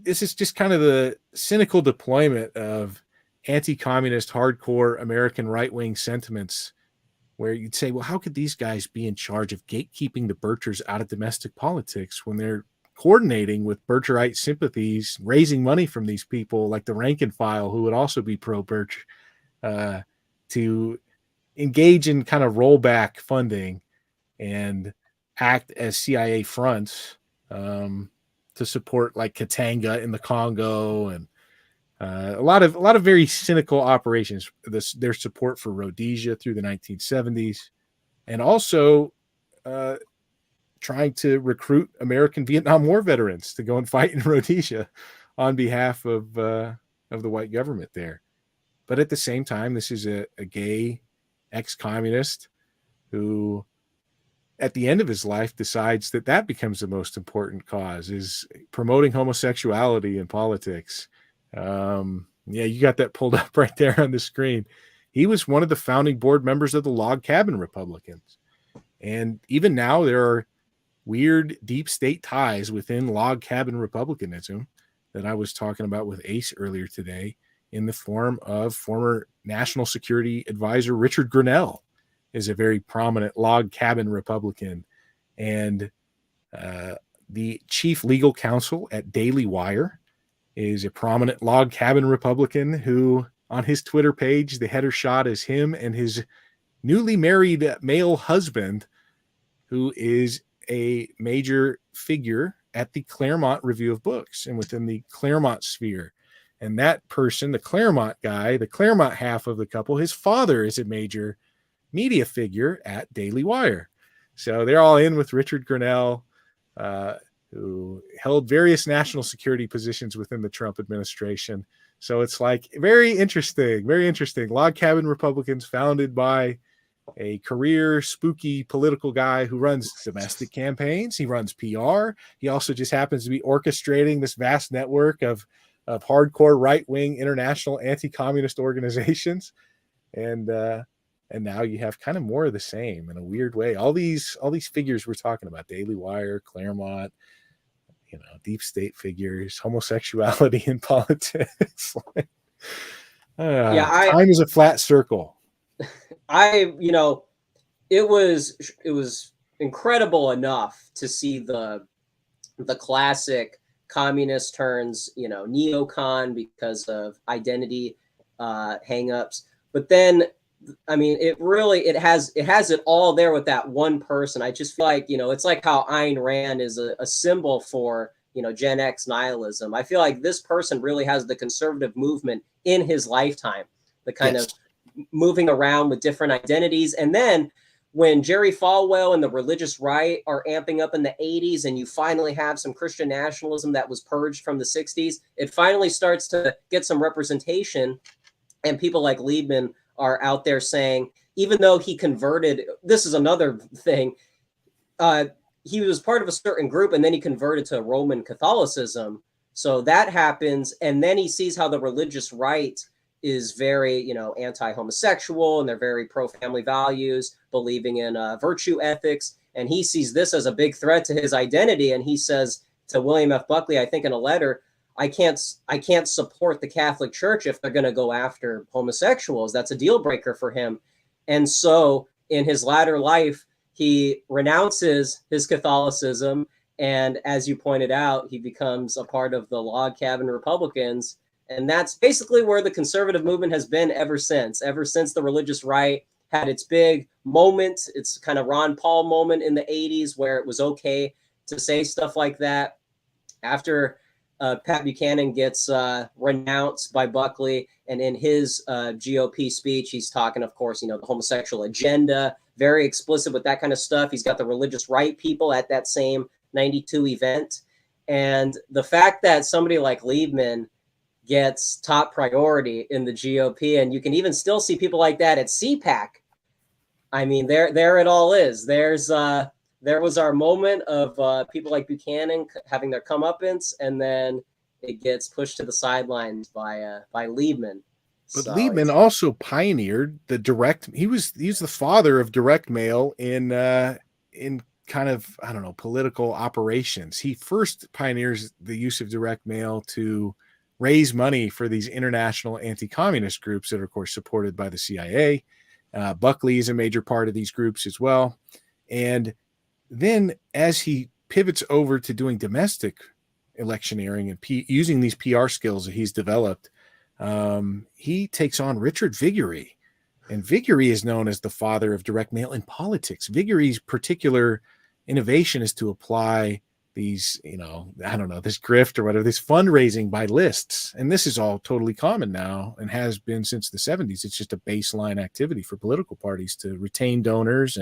S2: this is just kind of the cynical deployment of anti-communist, hardcore American right-wing sentiments, where you'd say, well, how could these guys be in charge of gatekeeping the Birchers out of domestic politics when they're coordinating with Bircherite sympathies, raising money from these people like the rank and file who would also be pro-Birch, to engage in kind of rollback funding and act as CIA fronts to support like Katanga in the Congo and a lot of very cynical operations. Their support for Rhodesia through the 1970s, and also trying to recruit American Vietnam War veterans to go and fight in Rhodesia on behalf of the white government there. But at the same time, this is a gay ex-communist who, at the end of his life, decides that becomes the most important cause, is promoting homosexuality in politics. Yeah, you got that pulled up right there on the screen. He was one of the founding board members of the Log Cabin Republicans. And even now, there are weird deep state ties within Log Cabin Republicanism that I was talking about with Ace earlier today, in the form of former National Security Advisor Richard Grenell is a very prominent Log Cabin Republican, and the chief legal counsel at Daily Wire is a prominent Log Cabin Republican who, on his Twitter page, the header shot is him and his newly married male husband, who is a major figure at the Claremont Review of Books and within the Claremont sphere. And that person, the Claremont guy, the Claremont half of the couple, his father is a major media figure at Daily Wire. So they're all in with Richard Grenell, who held various national security positions within the Trump administration. So it's like very interesting, very interesting. Log Cabin Republicans founded by a career spooky political guy who runs domestic campaigns. He runs PR. He also just happens to be orchestrating this vast network of hardcore right-wing international anti-communist organizations. And now you have kind of more of the same in a weird way. All these figures we're talking about, Daily Wire, Claremont, deep state figures, homosexuality in politics. Time is a flat circle.
S1: It was incredible enough to see the classic communist turns, neocon because of identity hangups. But then, I mean, it has it all there with that one person. I just feel like, it's like how Ayn Rand is a symbol for, Gen X nihilism. I feel like this person really has the conservative movement in his lifetime, the kind of moving around with different identities. And then when Jerry Falwell and the religious right are amping up in the 80s, and you finally have some Christian nationalism that was purged from the 60s, it finally starts to get some representation. And people like Liebman are out there saying, even though he converted, this is another thing, he was part of a certain group and then he converted to Roman Catholicism. So that happens. And then he sees how the religious right is very, anti-homosexual, and they're very pro-family values, believing in virtue ethics. And he sees this as a big threat to his identity. And he says to William F. Buckley, I think in a letter, I can't support the Catholic Church if they're going to go after homosexuals. That's a deal breaker for him. And so in his latter life, he renounces his Catholicism. And as you pointed out, he becomes a part of the log cabin Republicans. And that's basically where the conservative movement has been ever since the religious right had its big moment. It's kind of Ron Paul moment in the 80s where it was okay to say stuff like that. After Pat Buchanan gets renounced by Buckley, and in his GOP speech, he's talking, of course, the homosexual agenda, very explicit with that kind of stuff. He's got the religious right people at that same 92 event. And the fact that somebody like Liebman gets top priority in the GOP, and you can even still see people like that at CPAC. I mean, there it all is. There was our moment of people like Buchanan having their comeuppance, and then it gets pushed to the sidelines by Liebman.
S2: But so Liebman also pioneered the direct. He's the father of direct mail in kind of, I don't know, political operations. He first pioneers the use of direct mail to raise money for these international anti-communist groups that are, of course, supported by the CIA. Buckley is a major part of these groups as well. And then as he pivots over to doing domestic electioneering and using these PR skills that he's developed, he takes on Richard Viguerie. And Viguerie is known as the father of direct mail in politics. Viguerie's particular innovation is to apply these, this grift or whatever, this fundraising by lists. And this is all totally common now and has been since the 70s. It's just a baseline activity for political parties to retain donors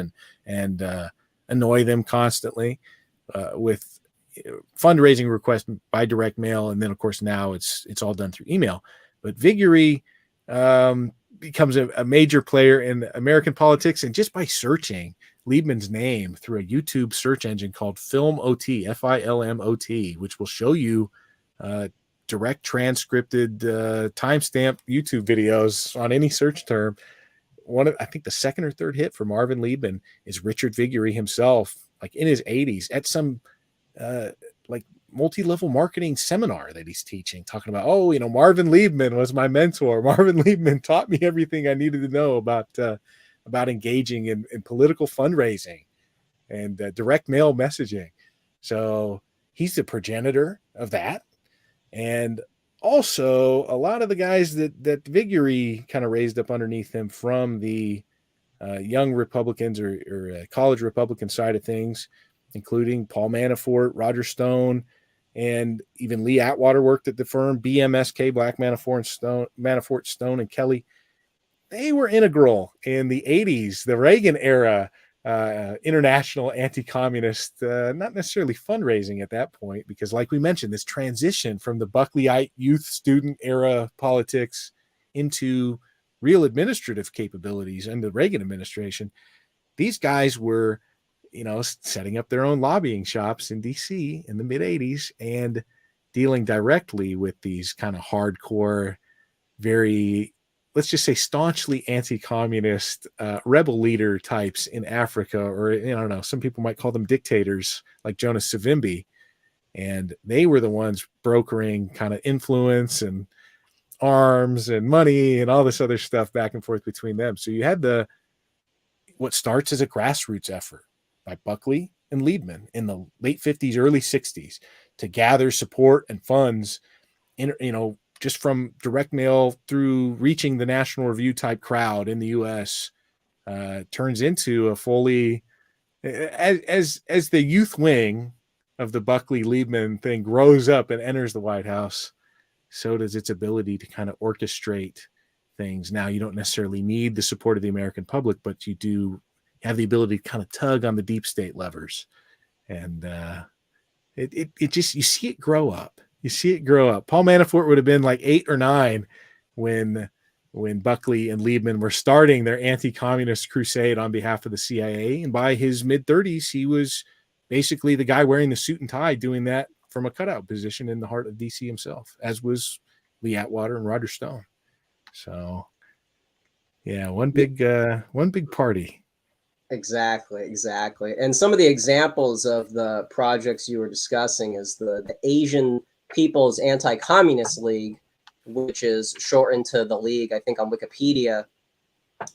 S2: and annoy them constantly with fundraising requests by direct mail. And then, of course, now it's all done through email. But Viguerie becomes a major player in American politics. And just by searching Liebman's name through a YouTube search engine called FilmOT, FILMOT, which will show you direct transcripted timestamped YouTube videos on any search term. I think the second or third hit for Marvin Liebman is Richard Viguerie himself, like in his 80s, at some multi-level marketing seminar that he's teaching, talking about, Marvin Liebman was my mentor. Marvin Liebman taught me everything I needed to know about engaging in political fundraising and direct mail messaging. So he's the progenitor of that. And also a lot of the guys that Viguerie kind of raised up underneath him from the young Republicans or college Republican side of things, including Paul Manafort, Roger Stone, and even Lee Atwater worked at the firm, BMSK, Black Manafort, Stone, and Kelly. They were integral in the 80s, the Reagan era, international anti-communist, not necessarily fundraising at that point, because like we mentioned, this transition from the Buckleyite youth student era politics into real administrative capabilities under the Reagan administration. These guys were, setting up their own lobbying shops in DC in the mid 80s and dealing directly with these kind of hardcore, very, let's just say staunchly anti-communist rebel leader types in Africa, or I don't know, some people might call them dictators like Jonas Savimbi. And they were the ones brokering kind of influence and arms and money and all this other stuff back and forth between them. So you had what starts as a grassroots effort by Buckley and Liebman in the late 50s, early 60s to gather support and funds in, just from direct mail through reaching the National Review type crowd in the US, turns into a fully, as the youth wing of the Buckley Liebman thing grows up and enters the White House, so does its ability to kind of orchestrate things. Now, you don't necessarily need the support of the American public, but you do have the ability to kind of tug on the deep state levers. And it just, you see it grow up. You see it grow up. Paul Manafort would have been like 8 or 9 when Buckley and Liebman were starting their anti-communist crusade on behalf of the CIA. And by his mid-30s, he was basically the guy wearing the suit and tie doing that from a cutout position in the heart of DC himself, as was Lee Atwater and Roger Stone. So yeah, one big party.
S1: Exactly. And some of the examples of the projects you were discussing is the Asian People's Anti-Communist League, which is shortened to the League, I think, on Wikipedia.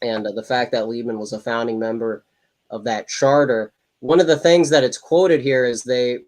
S1: And the fact that Liebman was a founding member of that charter. One of the things that it's quoted here is their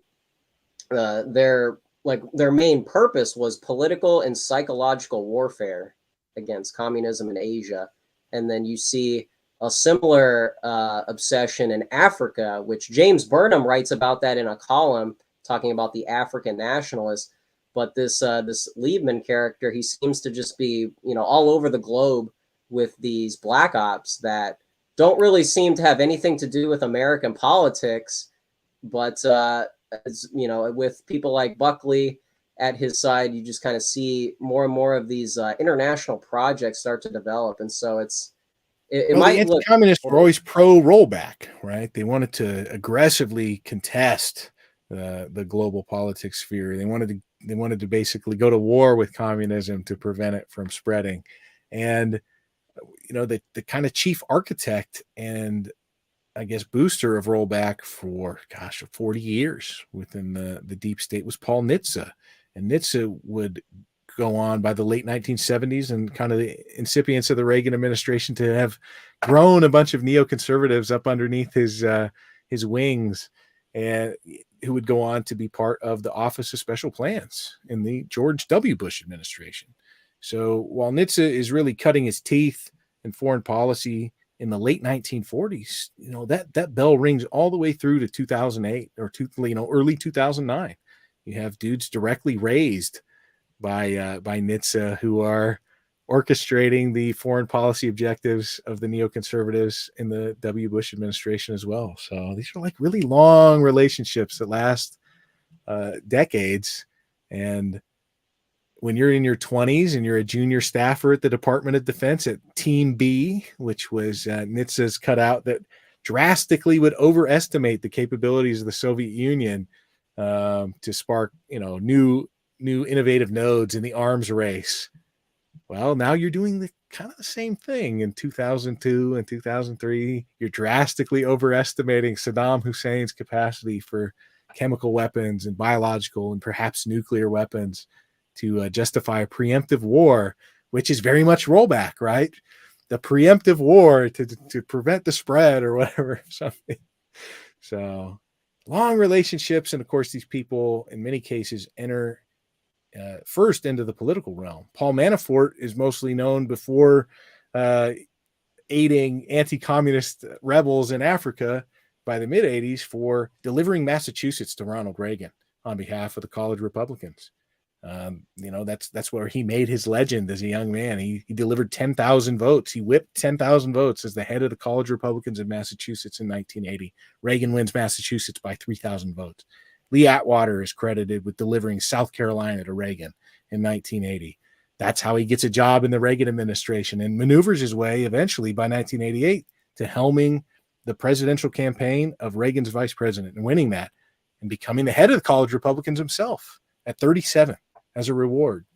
S1: main purpose was political and psychological warfare against communism in Asia. And then you see a similar obsession in Africa, which James Burnham writes about that in a column talking about the African nationalists. But this Liebman character, he seems to just be, all over the globe with these black ops that don't really seem to have anything to do with American politics. But, with people like Buckley at his side, you just kind of see more and more of these international projects start to develop. And so it might
S2: the anti-communists were always pro-rollback, right? They wanted to aggressively contest the global politics sphere. They wanted to basically go to war with communism to prevent it from spreading. And the kind of chief architect and I guess booster of rollback for 40 years within the deep state was Paul Nitze. And Nitze would go on by the late 1970s and kind of the incipience of the Reagan administration to have grown a bunch of neoconservatives up underneath his wings, and who would go on to be part of the Office of Special Plans in the George W. Bush administration. So while Nitze is really cutting his teeth in foreign policy in the late 1940s, that bell rings all the way through to 2008 or early 2009. You have dudes directly raised by Nitze who are orchestrating the foreign policy objectives of the neoconservatives in the W. Bush administration as well. So these are like really long relationships that last decades. And when you're in your 20s and you're a junior staffer at the Department of Defense at Team B, which was Nitze's cutout that drastically would overestimate the capabilities of the Soviet Union to spark, new innovative nodes in the arms race. Well, now you're doing the kind of the same thing in 2002 and 2003. You're drastically overestimating Saddam Hussein's capacity for chemical weapons and biological and perhaps nuclear weapons to justify a preemptive war, which is very much rollback, right? The preemptive war to prevent the spread or whatever, something. So long relationships. And of course, these people in many cases enter first into the political realm. Paul Manafort is mostly known before aiding anti-communist rebels in Africa by the mid-'80s for delivering Massachusetts to Ronald Reagan on behalf of the college Republicans. That's where he made his legend as a young man. He delivered 10,000 votes. He whipped 10,000 votes as the head of the college Republicans in Massachusetts in 1980. Reagan wins Massachusetts by 3,000 votes. Lee Atwater is credited with delivering South Carolina to Reagan in 1980. That's how he gets a job in the Reagan administration and maneuvers his way eventually by 1988 to helming the presidential campaign of Reagan's vice president and winning that and becoming the head of the college Republicans himself at 37 as a reward,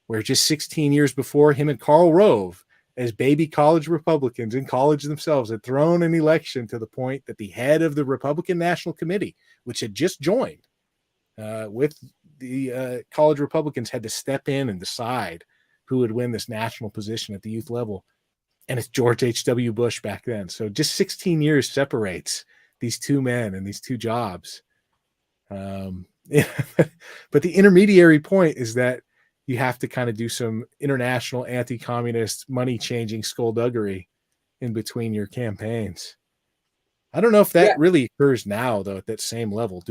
S2: where just 16 years before, him and Karl Rove, as baby college Republicans in college themselves, had thrown an election to the point that the head of the Republican National Committee, which had just joined with the college Republicans, had to step in and decide who would win this national position at the youth level. And it's George H.W. Bush back then. So just 16 years separates these two men and these two jobs. But the intermediary point is that you have to kind of do some international anti-communist money-changing skullduggery in between your campaigns. I don't know if that really occurs now, though, at that same level.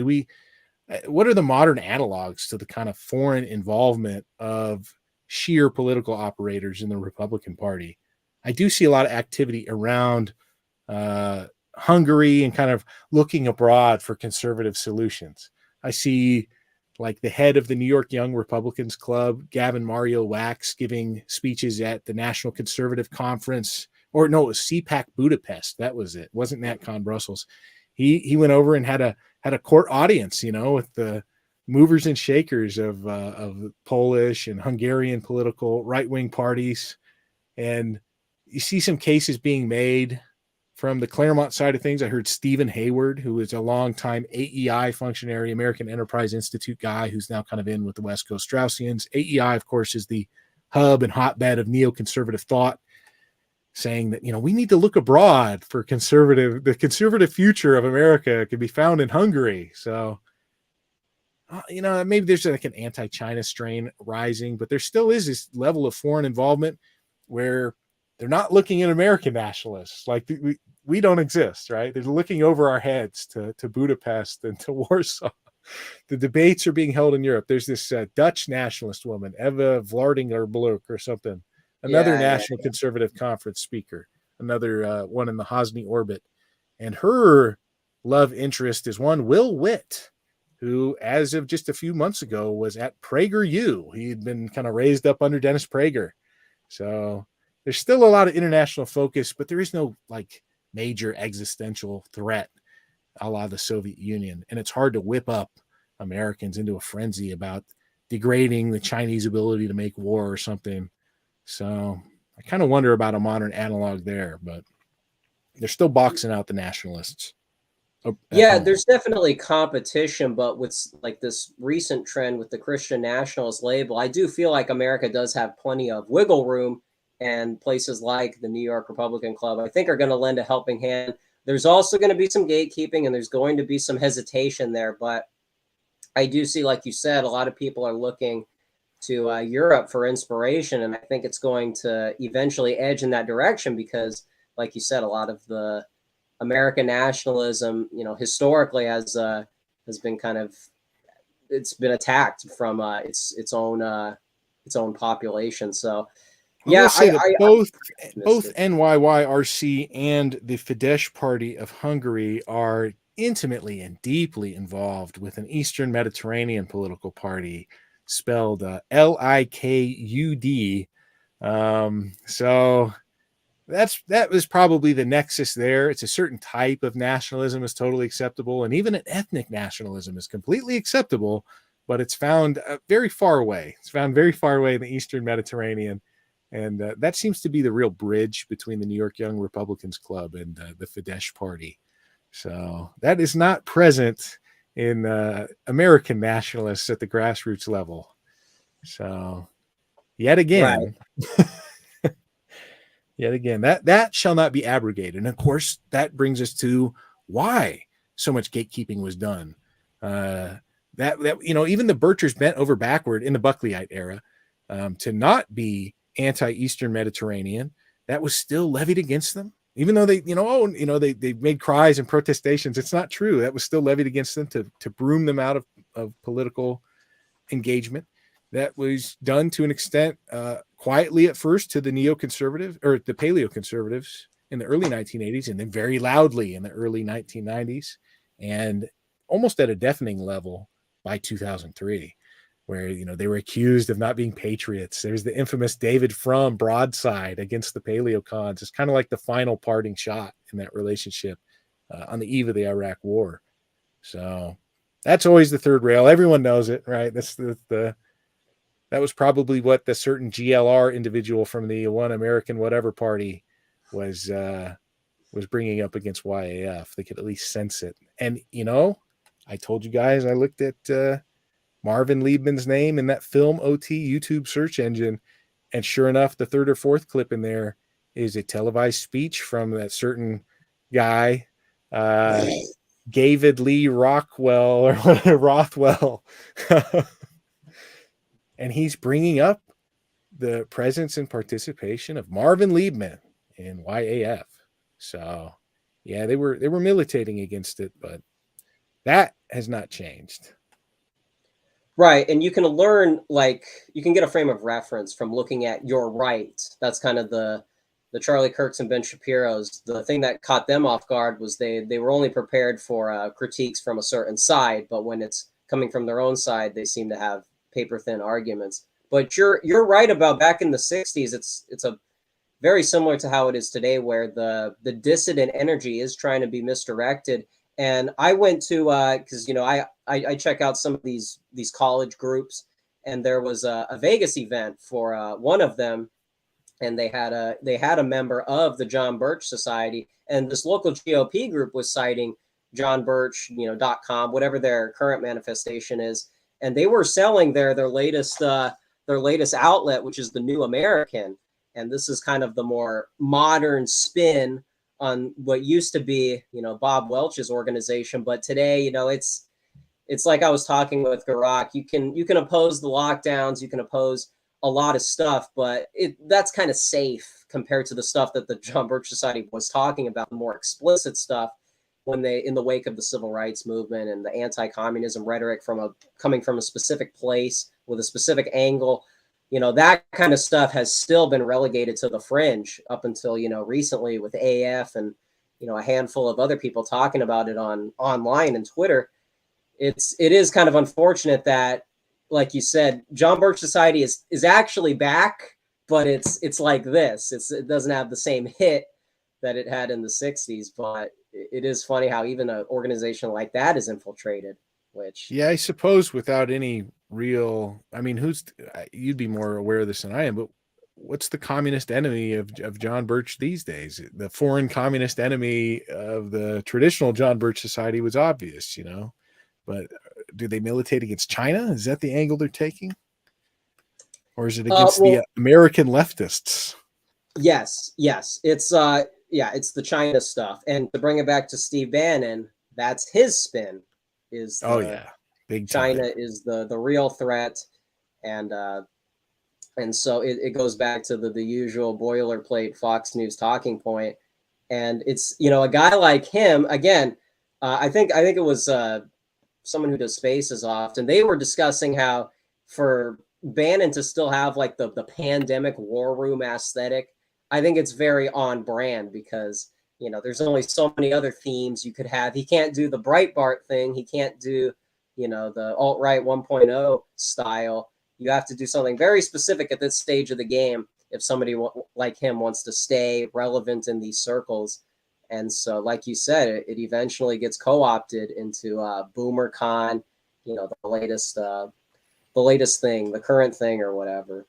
S2: What are the modern analogs to the kind of foreign involvement of sheer political operators in the Republican Party. I do see a lot of activity around Hungary and kind of looking abroad for conservative solutions. I see like the head of the New York Young Republicans Club, Gavin Mario Wax, giving speeches at the National Conservative Conference, or no, it was CPAC Budapest. That was it. Wasn't NatCon Brussels. He went over and had a court audience, with the movers and shakers of Polish and Hungarian political right-wing parties. And you see some cases being made from the Claremont side of things. I heard Stephen Hayward, who is a longtime AEI functionary, American Enterprise Institute guy, who's now kind of in with the West Coast Straussians. AEI, of course, is the hub and hotbed of neoconservative thought, saying that, we need to look abroad for the conservative future of America can be found in Hungary. So, maybe there's like an anti-China strain rising, but there still is this level of foreign involvement where they're not looking at American nationalists. Like we don't exist, right? They're looking over our heads to Budapest and to Warsaw. The debates are being held in Europe. There's this Dutch nationalist woman, Eva Vlardingerbloek or something, another national conservative conference speaker, another one in the Hosni orbit. And her love interest is one Will Witt, who, as of just a few months ago, was at PragerU. He had been kind of raised up under Dennis Prager. So there's still a lot of international focus, but there is no like major existential threat a la the Soviet Union. And it's hard to whip up Americans into a frenzy about degrading the Chinese ability to make war or something. So I kind of wonder about a modern analog there, but they're still boxing out the nationalists.
S1: Yeah, there's definitely competition, but with like this recent trend with the Christian nationalist label, I do feel like America does have plenty of wiggle room, and places like the New York Republican Club, I think, are going to lend a helping hand. There's also going to be some gatekeeping, and there's going to be some hesitation there, but I do see, like you said, a lot of people are looking to Europe for inspiration, and I think it's going to eventually edge in that direction because, like you said, a lot of the American nationalism, historically has been it's been attacked from its own population. So, yeah,
S2: both NYYRC and the Fidesz Party of Hungary are intimately and deeply involved with an Eastern Mediterranean political party spelled Likud. So that was probably the nexus there. It's a certain type of nationalism is totally acceptable, and even an ethnic nationalism is completely acceptable, but it's found very far away. It's found very far away in the Eastern Mediterranean, and that seems to be the real bridge between the New York Young Republicans Club and the Fidesz Party. So that is not present in American nationalists at the grassroots level. So yet again,
S1: right.
S2: Yet again, that shall not be abrogated. And of course, that brings us to why so much gatekeeping was done. That even the Birchers bent over backward in the Buckleyite era to not be anti-Eastern Mediterranean. That was still levied against them, even though they made cries and protestations. It's not true. That was still levied against them to broom them out of political engagement. That was done to an extent quietly at first to the neoconservative or the paleoconservatives in the early 1980s, and then very loudly in the early 1990s, and almost at a deafening level by 2003, where they were accused of not being patriots. There's the infamous David Frum broadside against the paleocons. It's kind of like the final parting shot in that relationship on the eve of the Iraq War. So that's always the third rail. Everyone knows it, right? That's that was probably what the certain GLR individual from the One American Whatever Party was bringing up against YAF. They could at least sense it. And, I told you guys, I looked at Marvin Liebman's name in that Film OT YouTube search engine. And sure enough, the third or fourth clip in there is a televised speech from that certain guy, David Lee Rockwell or Rothwell. And he's bringing up the presence and participation of Marvin Liebman in YAF. So, yeah, they were militating against it, but that has not changed.
S1: Right. And you can learn, like, you can get a frame of reference from looking at your right. That's kind of the Charlie Kirks and Ben Shapiro's. The thing that caught them off guard was they were only prepared for critiques from a certain side, but when it's coming from their own side, they seem to have paper thin arguments. But you're right about back in the 60s. It's a very similar to how it is today, where the dissident energy is trying to be misdirected. And I went to because I check out some of these college groups, and there was a Vegas event for one of them, and they had a member of the John Birch Society, and this local GOP group was citing John Birch, .com, whatever their current manifestation is, and they were selling their latest outlet, which is the New American, and this is kind of the more modern spin on what used to be, Bob Welch's organization, but today, it's like I was talking with Garak. You can oppose the lockdowns, you can oppose a lot of stuff, but that's kind of safe compared to the stuff that the John Birch Society was talking about, the more explicit stuff when they, in the wake of the civil rights movement and the anti-communism rhetoric coming from a specific place with a specific angle. That kind of stuff has still been relegated to the fringe up until, recently with AF and, a handful of other people talking about it online and Twitter. It is kind of unfortunate that, like you said, John Birch Society is actually back, but it's like this. It doesn't have the same hit that it had in the 60s, but it is funny how even an organization like that is infiltrated, which...
S2: Yeah, I suppose without any real, you'd be more aware of this than I am, but what's the communist enemy of John Birch these days? The foreign communist enemy of the traditional John Birch Society was obvious, but do they militate against China? Is that the angle they're taking? Or is it against the American leftists?
S1: Yes. It's the China stuff. And to bring it back to Steve Bannon, that's his spin. Big
S2: China
S1: is the real threat, and so it goes back to the usual boilerplate Fox News talking point, and it's a guy like him again. I think it was someone who does Spaces often. They were discussing how for Bannon to still have like the pandemic war room aesthetic, I think it's very on brand because there's only so many other themes you could have. He can't do the Breitbart thing. He can't do the alt-right 1.0 style. You have to do something very specific at this stage of the game if somebody like him wants to stay relevant in these circles. And so, like you said, it eventually gets co-opted into BoomerCon, the latest thing, the current thing or whatever.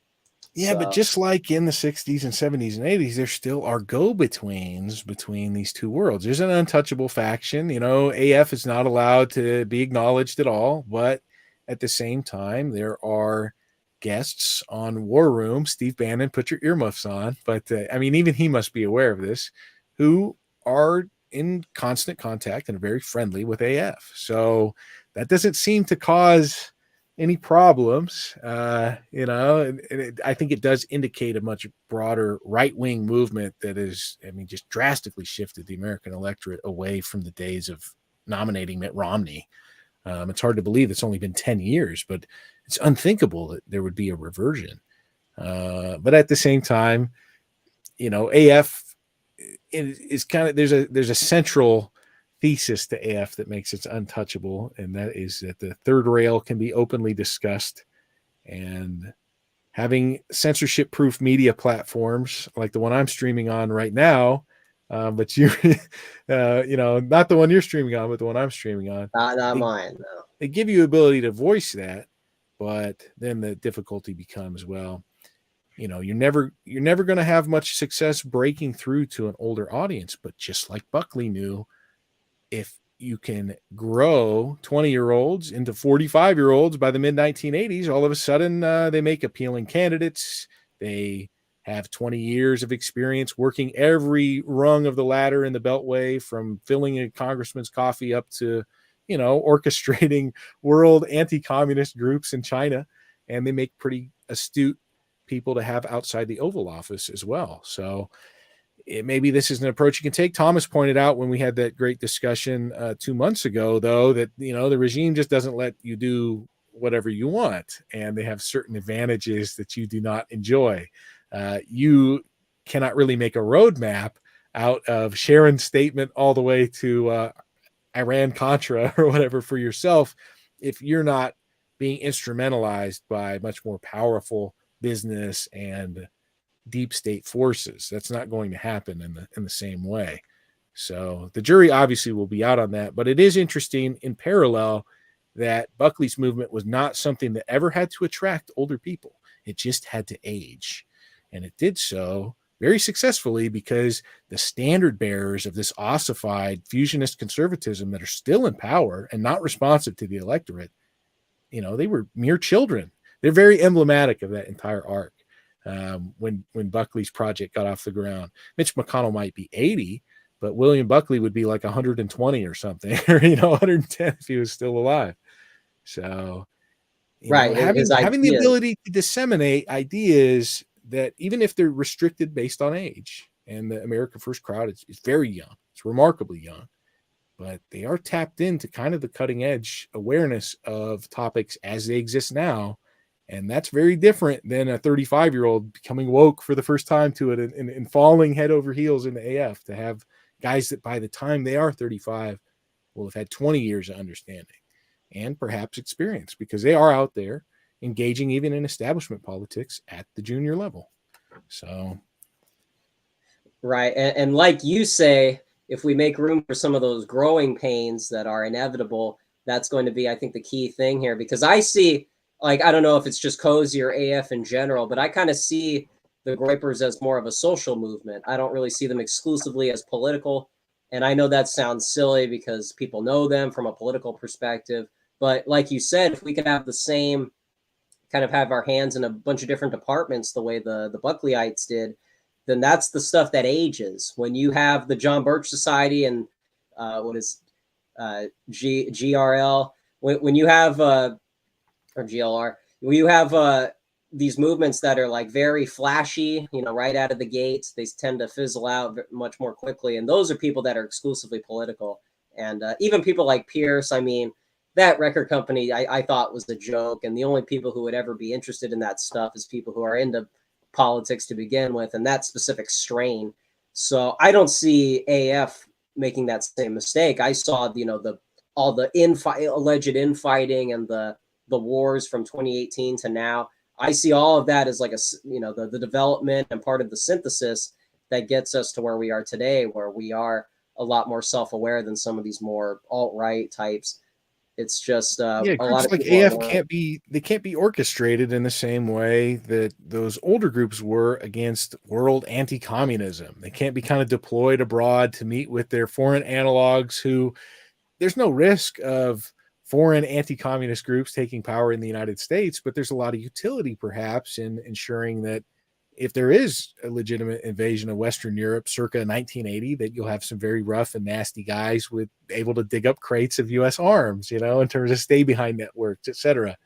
S2: Yeah, but just like in the 60s and 70s and 80s, there still are go-betweens between these two worlds. There's an untouchable faction. AF is not allowed to be acknowledged at all, but at the same time, there are guests on War Room. Steve Bannon, put your earmuffs on. But, even he must be aware of this, who are in constant contact and are very friendly with AF. So that doesn't seem to cause any problems, I think it does indicate a much broader right-wing movement that is, just drastically shifted the American electorate away from the days of nominating Mitt Romney. It's hard to believe it's only been 10 years, but it's unthinkable that there would be a reversion. But at the same time, AF is kind of, there's a central thesis to AF that makes it untouchable, and that is that the third rail can be openly discussed, and having censorship-proof media platforms like the one I'm streaming on right now, but you, not the one you're streaming on, but the one I'm streaming on.
S1: Not mine. No.
S2: They give you ability to voice that, but then the difficulty becomes, you're never going to have much success breaking through to an older audience. But just like Buckley knew, if you can grow 20-year-olds into 45-year-olds by the mid-1980s, all of a sudden they make appealing candidates. They have 20 years of experience working every rung of the ladder in the Beltway, from filling a congressman's coffee up to, orchestrating world anti-communist groups in China. And they make pretty astute people to have outside the Oval Office as well. So maybe this is an approach you can take. Thomas pointed out when we had that great discussion 2 months ago, though, that, the regime just doesn't let you do whatever you want, and they have certain advantages that you do not enjoy. You cannot really make a roadmap out of Sharon's statement all the way to Iran Contra or whatever for yourself if you're not being instrumentalized by much more powerful business and deep state forces. That's not going to happen in the same way. So the jury obviously will be out on that, but it is interesting in parallel that Buckley's movement was not something that ever had to attract older people. It just had to age. And it did so very successfully because the standard bearers of this ossified fusionist conservatism that are still in power and not responsive to the electorate, they were mere children. They're very emblematic of that entire arc. When Buckley's project got off the ground, Mitch McConnell might be 80, but William Buckley would be like 120 or something, or 110 if he was still alive. So, having the ability to disseminate ideas that even if they're restricted based on age, and the America First crowd is very young, it's remarkably young, but they are tapped into kind of the cutting edge awareness of topics as they exist now. And that's very different than a 35-year-old becoming woke for the first time to it and falling head over heels into AF, to have guys that by the time they are 35 will have had 20 years of understanding and perhaps experience, because they are out there engaging even in establishment politics at the junior level. So,
S1: right. And like you say, if we make room for some of those growing pains that are inevitable, that's going to be, I think, the key thing here, because I see, like, I don't know if it's just Cozy or AF in general, but I kind of see the Groypers as more of a social movement. I don't really see them exclusively as political. And I know that sounds silly because people know them from a political perspective. But like you said, if we could have the same kind of have our hands in a bunch of different departments the way the Buckleyites did, then that's the stuff that ages. When you have the John Birch Society and GRL, when you have or GLR, when you have these movements that are like very flashy, right out of the gates, they tend to fizzle out much more quickly. And those are people that are exclusively political. And even people like Pierce, I mean, that record company I thought was a joke. And the only people who would ever be interested in that stuff is people who are into politics to begin with, and that specific strain. So I don't see AF making that same mistake. I saw, all the alleged infighting and the wars from 2018 to now. I see all of that as like the development and part of the synthesis that gets us to where we are today, where we are a lot more self-aware than some of these more alt-right types. It's just a lot of
S2: like AF can't be orchestrated in the same way that those older groups were against world anti-communism. They can't be kind of deployed abroad to meet with their foreign analogs who there's no risk of foreign anti-communist groups taking power in the United States, but there's a lot of utility perhaps in ensuring that if there is a legitimate invasion of Western Europe circa 1980, that you'll have some very rough and nasty guys able to dig up crates of U.S. arms, in terms of stay behind networks, etc.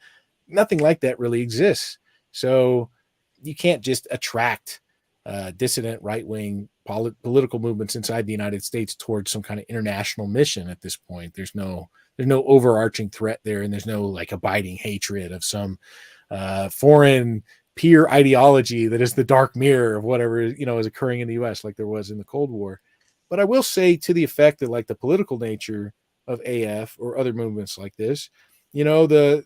S2: Nothing like that really exists. So you can't just attract dissident right-wing political movements inside the United States towards some kind of international mission at this point. There's no overarching threat there, and there's no like abiding hatred of some foreign peer ideology that is the dark mirror of whatever is occurring in the U.S. like there was in the Cold War. But I will say to the effect that like the political nature of AF or other movements like this, the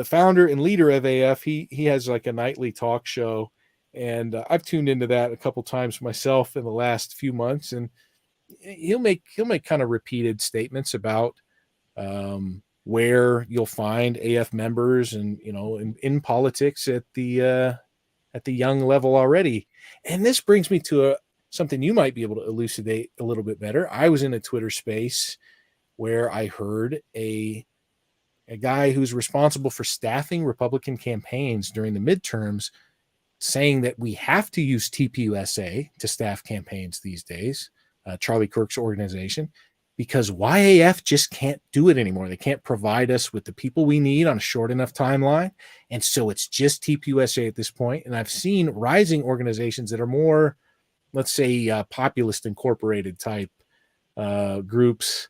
S2: founder and leader of AF, he has like a nightly talk show, and I've tuned into that a couple times myself in the last few months, and he'll make kind of repeated statements about where you'll find AF members and in politics at the young level already. And this brings me to something you might be able to elucidate a little bit better. I was in a Twitter space where I heard a guy who's responsible for staffing Republican campaigns during the midterms saying that we have to use TPUSA to staff campaigns these days, Charlie Kirk's organization, because YAF just can't do it anymore. They can't provide us with the people we need on a short enough timeline. And so it's just TPUSA at this point. And I've seen rising organizations that are more, let's say, populist incorporated type groups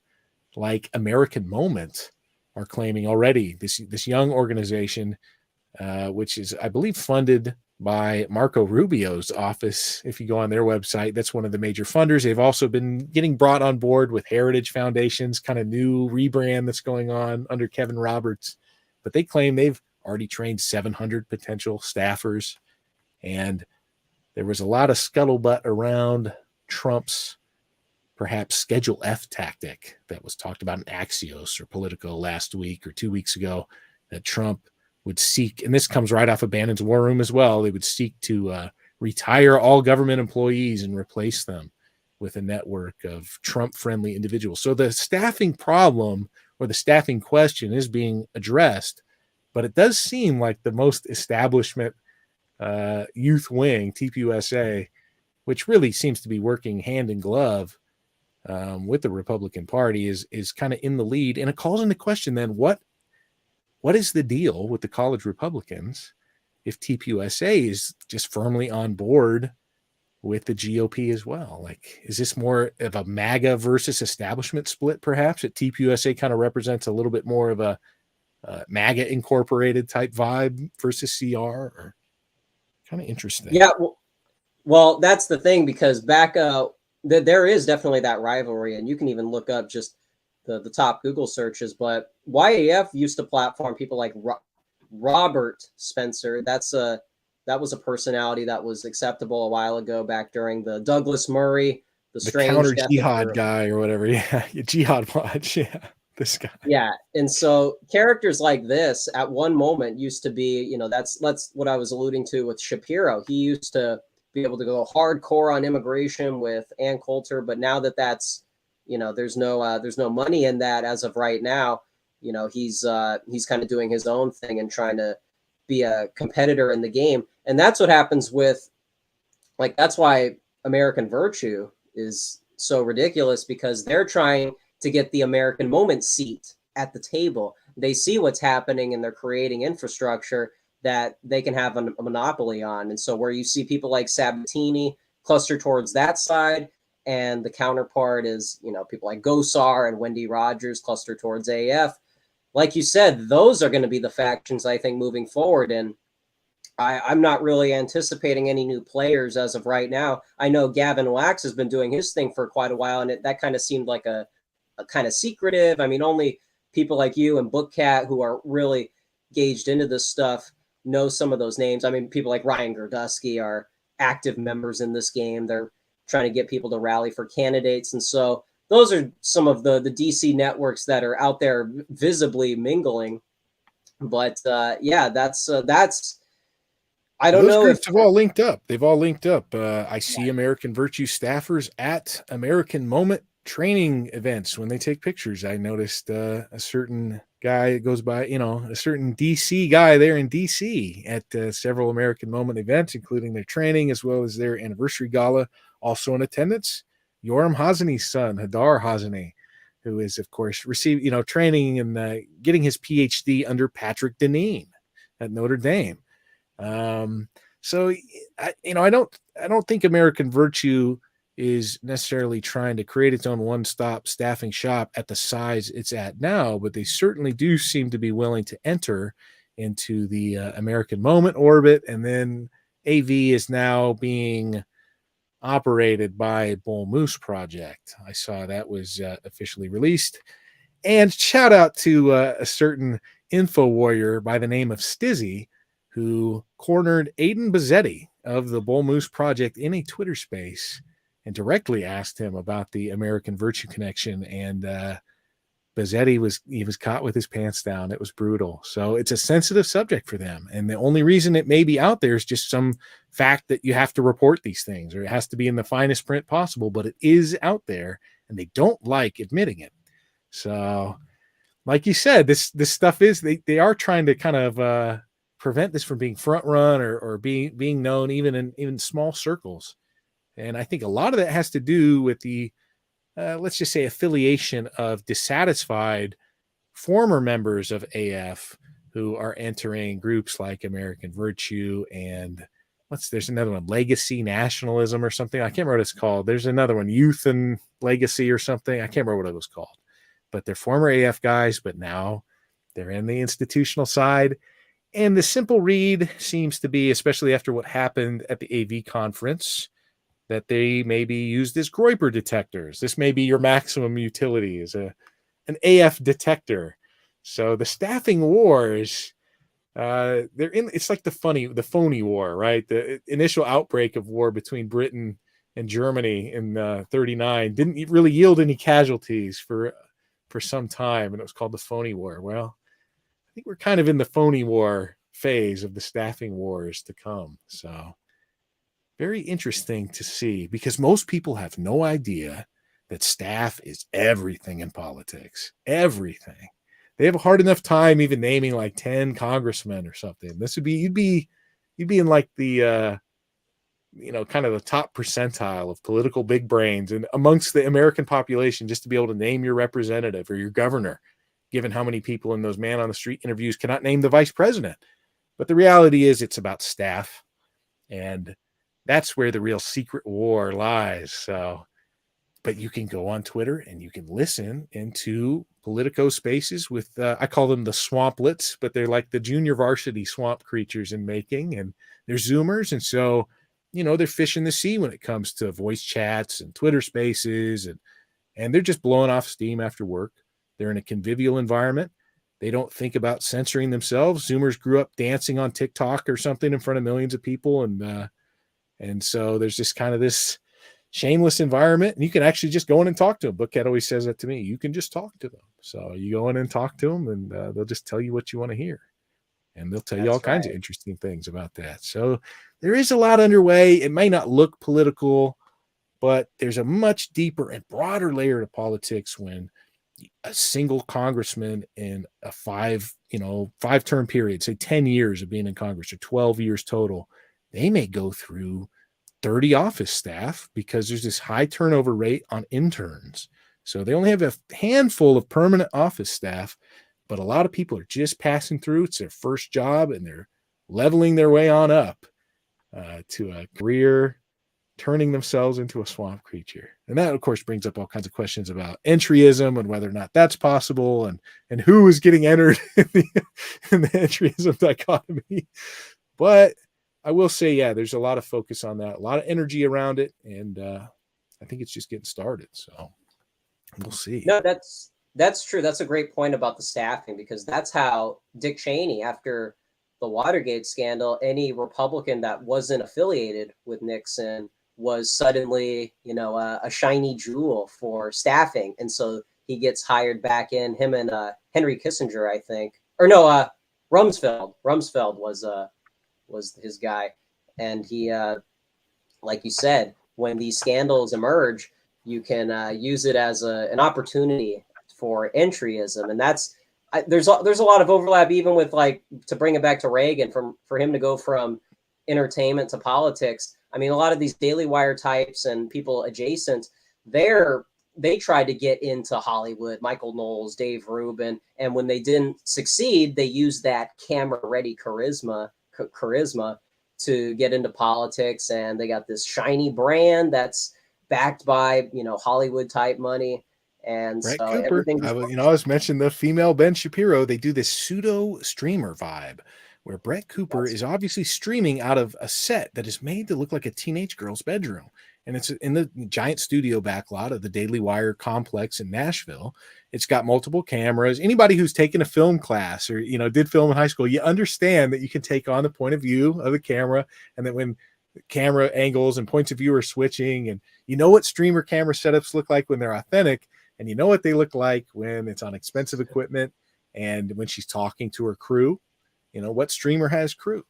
S2: like American Moment are claiming already. This young organization, which is, I believe, funded by Marco Rubio's office. If you go on their website, that's one of the major funders. They've also been getting brought on board with Heritage Foundation's kind of new rebrand that's going on under Kevin Roberts. But they claim they've already trained 700 potential staffers. And there was a lot of scuttlebutt around Trump's perhaps Schedule F tactic that was talked about in Axios or Politico last week or 2 weeks ago, that Trump would seek, and this comes right off of Bannon's War Room as well, they would seek to retire all government employees and replace them with a network of Trump-friendly individuals. So the staffing problem or the staffing question is being addressed, but it does seem like the most establishment youth wing, TPUSA, which really seems to be working hand in glove with the Republican Party, is kind of in the lead. And it calls into question then what is the deal with the college Republicans if TPUSA is just firmly on board with the GOP as well? Like, is this more of a MAGA versus establishment split, perhaps? That TPUSA kind of represents a little bit more of a MAGA incorporated type vibe versus CR? Or kind of interesting.
S1: Yeah, well, that's the thing, because there is definitely that rivalry, and you can even look up just the top Google searches. But YAF used to platform people like Robert Spencer. That was a personality that was acceptable a while ago, back during the Douglas Murray, the strange
S2: counter jihad guy or whatever. Yeah, jihad watch. Yeah, this guy.
S1: Yeah, and so characters like this at one moment used to be, that's what I was alluding to with Shapiro. He used to be able to go hardcore on immigration with Ann Coulter, but now that's there's no money in that as of right now. He's kind of doing his own thing and trying to be a competitor in the game. And that's what happens with, that's why American Virtue is so ridiculous, because they're trying to get the American Moment seat at the table. They see what's happening and they're creating infrastructure that they can have a monopoly on. And so where you see people like Sabatini cluster towards that side, and the counterpart is, people like Gosar and Wendy Rogers cluster towards AF. Like you said, those are going to be the factions, I think, moving forward. And I'm not really anticipating any new players as of right now. I know Gavin Wax has been doing his thing for quite a while, and that kind of seemed like a kind of secretive. I mean, only people like you and Bookcat, who are really gauged into this stuff, know some of those names. I mean, people like Ryan Gerdusky are active members in this game. They're trying to get people to rally for candidates. And so those are some of the DC networks that are out there visibly mingling. But yeah, that's I don't know if
S2: have all linked up. They've all linked up. I see American Virtue staffers at American Moment training events when they take pictures. I noticed a certain guy that goes by, a certain DC guy there in DC at several American Moment events, including their training as well as their anniversary gala. Also in attendance, Yoram Hazany's son, Hadar Hazany, who is, of course, received, training and getting his PhD under Patrick Deneen at Notre Dame. So I don't think American Virtue is necessarily trying to create its own one-stop staffing shop at the size it's at now, but they certainly do seem to be willing to enter into the American Moment orbit. And then AV is now being operated by Bull Moose Project. I saw that was officially released. And shout out to a certain info warrior by the name of Stizzy, who cornered Aiden Bazzetti of the Bull Moose Project in a Twitter space and directly asked him about the American Virtue connection. And Bazzetti was caught with his pants down. It was brutal. So it's a sensitive subject for them. And the only reason it may be out there is just some fact that you have to report these things, or it has to be in the finest print possible, but it is out there and they don't like admitting it. So like you said, this stuff is, they are trying to kind of prevent this from being front run or being known even in small circles. And I think a lot of that has to do with the, let's just say, affiliation of dissatisfied former members of AF who are entering groups like American Virtue and there's another one, Legacy Nationalism or something. I can't remember what it's called. There's another one, Youth and Legacy or something. I can't remember what it was called, but they're former AF guys, but now They're in the institutional side. And the simple read seems to be, especially after what happened at the AV conference, that they may be used as Groyper detectors. This may be your maximum utility as an AF detector. So the staffing wars, it's like the phony war, right? The initial outbreak of war between Britain and Germany in 1939 didn't really yield any casualties for some time, and it was called the phony war. Well, I think we're kind of in the phony war phase of the staffing wars to come. So very interesting to see, because most people have no idea that staff is everything in politics. Everything. They have a hard enough time even naming like 10 congressmen or something. This would be, you'd be in like the kind of the top percentile of political big brains and amongst the American population, just to be able to name your representative or your governor, given how many people in those man on the street interviews cannot name the vice president. But the reality is it's about staff, and that's where the real secret war lies. So, but you can go on Twitter and you can listen into Politico spaces with, I call them the swamplets, but they're like the junior varsity swamp creatures in making, and they're Zoomers. And so, they're fishing the sea when it comes to voice chats and Twitter spaces, and they're just blowing off steam after work. They're in a convivial environment. They don't think about censoring themselves. Zoomers grew up dancing on TikTok or something in front of millions of people. And so there's just kind of this shameless environment, and you can actually just go in and talk to them. Bookhead always says that to me. You can just talk to them. So you go in and talk to them, and they'll just tell you what you want to hear. And they'll tell you all kinds of interesting things about that. So there is a lot underway. It may not look political, but there's a much deeper and broader layer to politics when a single congressman in a five-term period, say 10 years of being in Congress or 12 years total, they may go through 30 office staff because there's this high turnover rate on interns. So they only have a handful of permanent office staff, but a lot of people are just passing through. It's their first job, and they're leveling their way on up to a career, turning themselves into a swamp creature. And that, of course, brings up all kinds of questions about entryism and whether or not that's possible, and who is getting entered in the entryism dichotomy. But I will say, yeah, there's a lot of focus on that, a lot of energy around it, and I think it's just getting started. So we'll see.
S1: No, that's true. That's a great point about the staffing, because that's how Dick Cheney, after the Watergate scandal, any Republican that wasn't affiliated with Nixon was suddenly, a shiny jewel for staffing. And so he gets hired back in, him and Henry Kissinger, I think. Or no, Rumsfeld. Rumsfeld was his guy. And he, like you said, when these scandals emerge, you can use it as an opportunity for entryism. And there's a lot of overlap, even with, like, to bring it back to Reagan, for him to go from entertainment to politics. I mean, a lot of these Daily Wire types and people adjacent, they tried to get into Hollywood, Michael Knowles, Dave Rubin, and when they didn't succeed, they used that camera-ready charisma to get into politics, and they got this shiny brand that's backed by Hollywood type money. And
S2: Brett
S1: so
S2: Cooper,
S1: everything
S2: I was mentioning the female Ben Shapiro. They do this pseudo streamer vibe where Brett Cooper is obviously streaming out of a set that is made to look like a teenage girl's bedroom. And it's in the giant studio backlot of the Daily Wire complex in Nashville. It's got multiple cameras. Anybody who's taken a film class or, did film in high school, you understand that you can take on the point of view of the camera, and that when camera angles and points of view are switching, and what streamer camera setups look like when they're authentic, and what they look like when it's on expensive equipment, and when she's talking to her crew, what streamer has crew.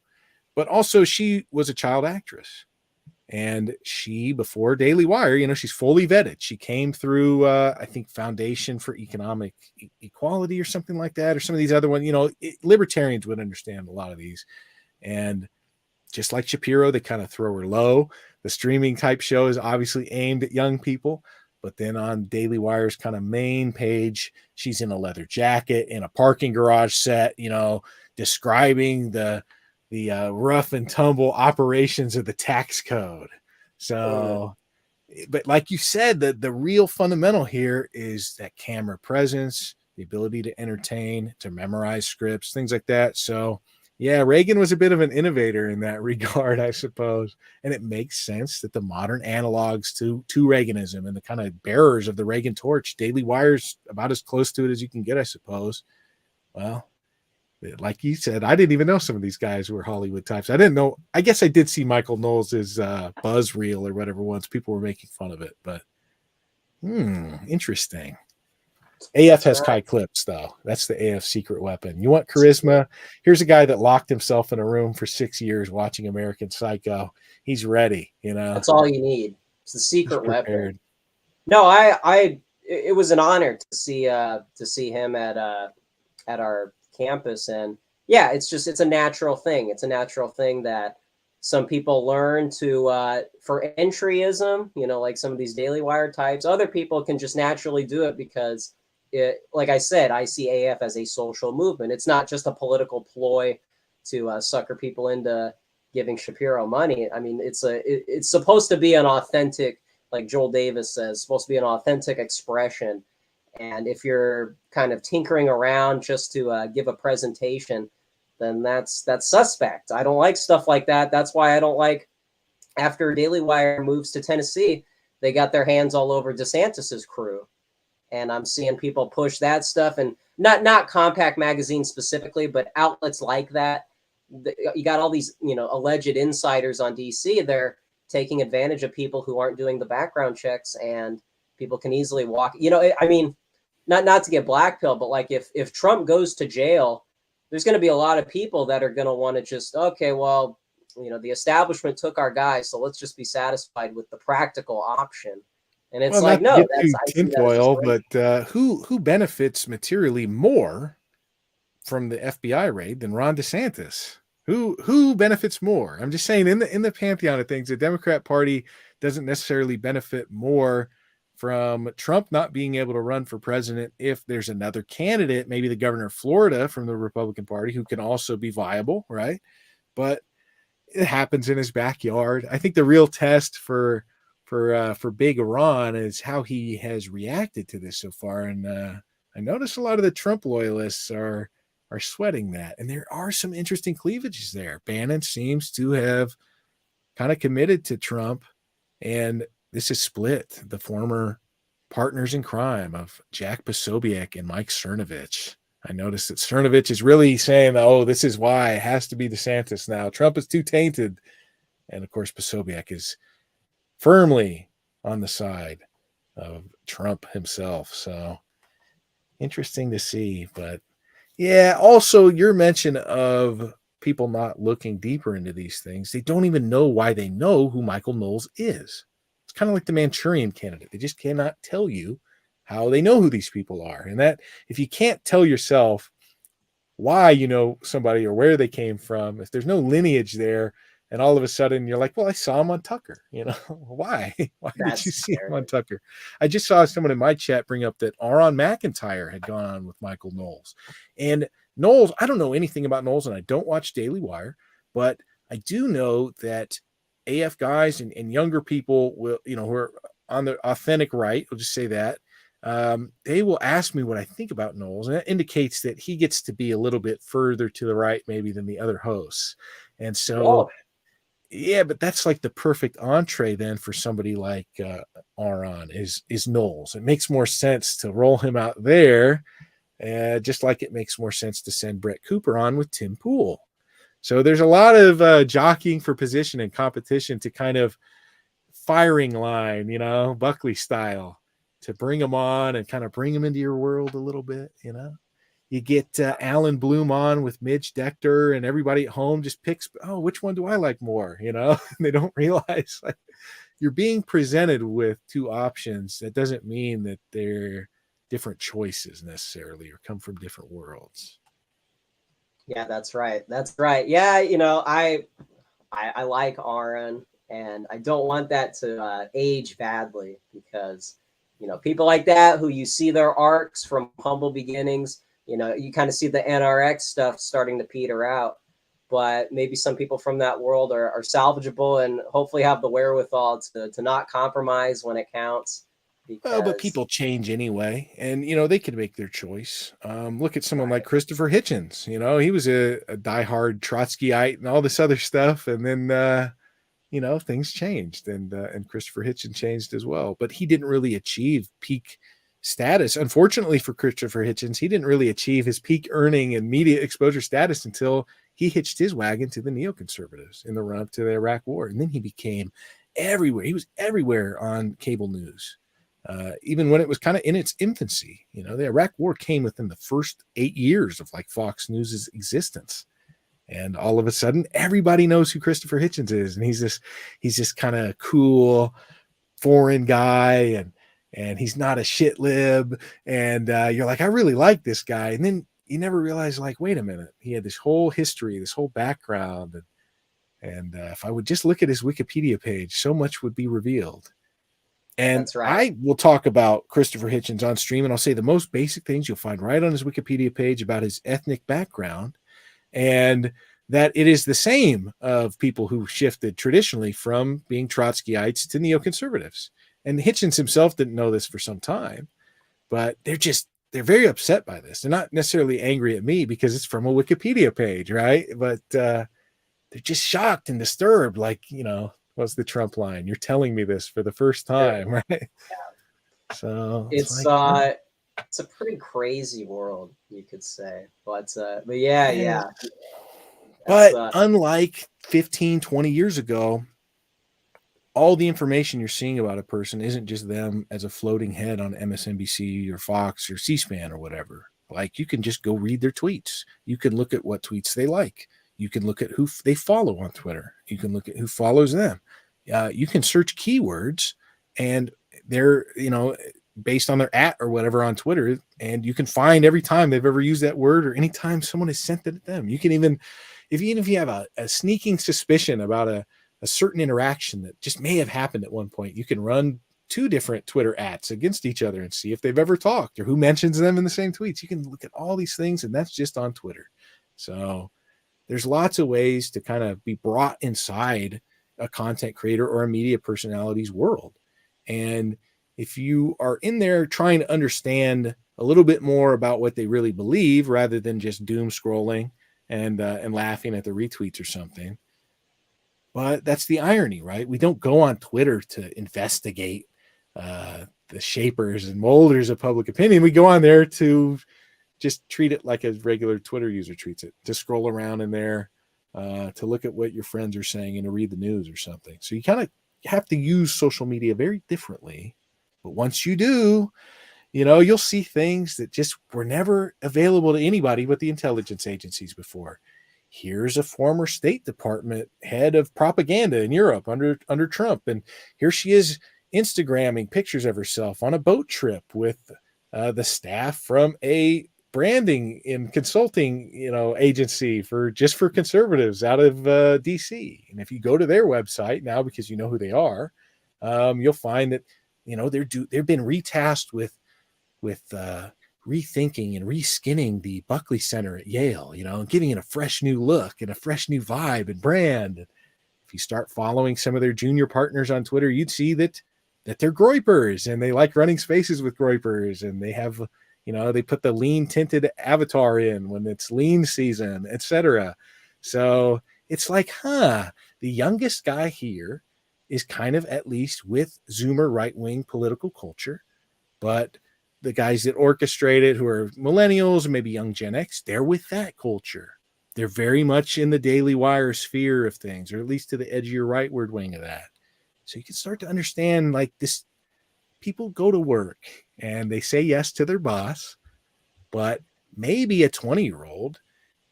S2: But also, she was a child actress, and she, before Daily Wire, she's fully vetted. She came through, I think, Foundation for Economic Equality or something like that, or some of these other ones. Libertarians would understand a lot of these. And just like Shapiro, they kind of throw her low. The streaming type show is obviously aimed at young people. But then on Daily Wire's kind of main page, she's in a leather jacket in a parking garage set, describing the rough and tumble operations of the tax code. So, but like you said, the real fundamental here is that camera presence, the ability to entertain, to memorize scripts, things like that. So yeah, Reagan was a bit of an innovator in that regard, I suppose. And it makes sense that the modern analogs to Reaganism and the kind of bearers of the Reagan torch, Daily Wire's about as close to it as you can get, I suppose. Well, like you said, I didn't even know some of these guys were Hollywood types. I didn't know. I guess I did see Michael Knowles' Buzz Reel or whatever once. People were making fun of it, but interesting. AF has Kai clips, though. That's the AF secret weapon. You want charisma? Here's a guy that locked himself in a room for 6 years watching American Psycho. He's ready, you know.
S1: That's all you need. It's the secret weapon. No, it was an honor to see him at our campus, and yeah, it's a natural thing. It's a natural thing that some people learn to for entryism, you know, like some of these Daily Wire types. Other people can just naturally do it because like I said, I see AF as a social movement. It's not just a political ploy to sucker people into giving Shapiro money. I mean, it's supposed to be an authentic, like Joel Davis says, supposed to be an authentic expression. And if you're kind of tinkering around just to give a presentation, then that's suspect. I don't like stuff like that. That's why I don't like, after Daily Wire moves to Tennessee, they got their hands all over DeSantis's crew. And I'm seeing people push that stuff, and not Compact Magazine specifically, but outlets like that. You got all these, you know, alleged insiders on DC. They're taking advantage of people who aren't doing the background checks, and people can easily walk. You know, I mean, not to get blackpilled, but like if Trump goes to jail, there's going to be a lot of people that are going to want to just, okay, well, you know, the establishment took our guy, so let's just be satisfied with the practical option. And it's like, no, that's
S2: tinfoil, but who benefits materially more from the FBI raid than Ron DeSantis? Who benefits more? I'm just saying, in the pantheon of things, the Democrat Party doesn't necessarily benefit more from Trump not being able to run for president if there's another candidate, maybe the governor of Florida from the Republican Party, who can also be viable, right? But it happens in his backyard. I think the real test for Big Ron is how he has reacted to this so far. And I notice a lot of the Trump loyalists are sweating that. And there are some interesting cleavages there. Bannon seems to have kind of committed to Trump, and this has split the former partners in crime of Jack Posobiec and Mike Cernovich. I noticed that Cernovich is really saying, oh, this is why it has to be DeSantis now. Trump is too tainted. And of course, Posobiec is firmly on the side of Trump himself. So interesting to see. But yeah, also your mention of people not looking deeper into these things. They don't even know why they know who Michael Knowles is. It's kind of like the Manchurian Candidate. They just cannot tell you how they know who these people are. And that if you can't tell yourself why you know somebody or where they came from, if there's no lineage there, and all of a sudden you're like, well, I saw him on Tucker, you know, why did you see him on Tucker? I just saw someone in my chat bring up that Aaron McIntyre had gone on with Michael Knowles. And Knowles, I don't know anything about Knowles, and I don't watch Daily Wire, but I do know that AF guys and younger people will, you know, who are on the authentic right, we'll just say that, they will ask me what I think about Knowles, and that indicates that he gets to be a little bit further to the right maybe than the other hosts. And so, yeah, but that's like the perfect entree then for somebody like Aaron is Knowles. It makes more sense to roll him out there, just like it makes more sense to send Brett Cooper on with Tim Pool. So there's a lot of jockeying for position and competition to kind of firing line, you know, Buckley style, to bring them on and kind of bring them into your world a little bit, you know. You get Alan Bloom on with Midge Decter, and everybody at home just picks, oh, which one do I like more, you know? And they don't realize like you're being presented with two options. That doesn't mean that they're different choices necessarily or come from different worlds.
S1: Yeah, that's right. That's right. Yeah, you know, I like Aaron, and I don't want that to age badly, because, you know, people like that who you see their arcs from humble beginnings, you know, you kind of see the NRX stuff starting to peter out, but maybe some people from that world are salvageable and hopefully have the wherewithal to not compromise when it counts.
S2: Well, but
S1: because
S2: people change anyway, and they could make their choice. Look at someone like Christopher Hitchens. He was a diehard Trotskyite and all this other stuff, and then things changed, and Christopher Hitchens changed as well. But he didn't really achieve peak status. Unfortunately for Christopher Hitchens, he didn't really achieve his peak earning and media exposure status until he hitched his wagon to the neoconservatives in the run up to the Iraq War, and then he became everywhere. He was everywhere on cable news. Even when it was kind of in its infancy, the Iraq War came within the first 8 years of like Fox News's existence. And all of a sudden, everybody knows who Christopher Hitchens is. And he's this kind of cool foreign guy, and he's not a shit lib. And you're like, I really like this guy. And then you never realize, like, wait a minute, he had this whole history, this whole background. And if I would just look at his Wikipedia page, so much would be revealed. And
S1: that's right.
S2: I will talk about Christopher Hitchens on stream, and I'll say the most basic things you'll find right on his Wikipedia page about his ethnic background, and that it is the same of people who shifted traditionally from being Trotskyites to neoconservatives. And Hitchens himself didn't know this for some time, but they're very upset by this. They're not necessarily angry at me because it's from a Wikipedia page, right? But they're just shocked and disturbed, like, what's the Trump line? You're telling me this for the first time, right? Yeah. So
S1: it's a pretty crazy world, you could say. But yeah.
S2: But unlike 15, 20 years ago, all the information you're seeing about a person isn't just them as a floating head on MSNBC or Fox or C-SPAN or whatever. Like, you can just go read their tweets. You can look at what tweets they like. You can look at who they follow on Twitter. You can look at who follows them. You can search keywords, and they're, based on their @ or whatever on Twitter, and you can find every time they've ever used that word or anytime someone has sent it at them. You can even if you have a sneaking suspicion about a certain interaction that just may have happened at one point, you can run 2 different Twitter @ against each other and see if they've ever talked or who mentions them in the same tweets. You can look at all these things, and that's just on Twitter. So there's lots of ways to kind of be brought inside a content creator or a media personality's world. And if you are in there trying to understand a little bit more about what they really believe, rather than just doom scrolling and laughing at the retweets or something. But that's the irony, right? We don't go on Twitter to investigate the shapers and molders of public opinion. We go on there to just treat it like a regular Twitter user treats it, to scroll around in there, to look at what your friends are saying and to read the news or something. So you kind of have to use social media very differently. But once you do, you'll see things that just were never available to anybody but the intelligence agencies before. Here's a former State Department head of propaganda in Europe under Trump, and here she is Instagramming pictures of herself on a boat trip with the staff from a branding and consulting agency for conservatives out of DC. And if you go to their website now, because you know who they are, you'll find that they've been retasked with rethinking and reskinning the Buckley Center at Yale, and giving it a fresh new look and a fresh new vibe and brand. If you start following some of their junior partners on Twitter, you'd see that they're groypers, and they like running spaces with groypers, and they have, they put the lean tinted avatar in when it's lean season, etc. So it's like, the youngest guy here is kind of at least with Zoomer right-wing political culture, but the guys that orchestrate it, who are millennials and maybe young Gen X, they're with that culture. They're very much in the Daily Wire sphere of things, or at least to the edgier rightward wing of that. So you can start to understand, like, this, people go to work and they say yes to their boss, but maybe a 20-year-old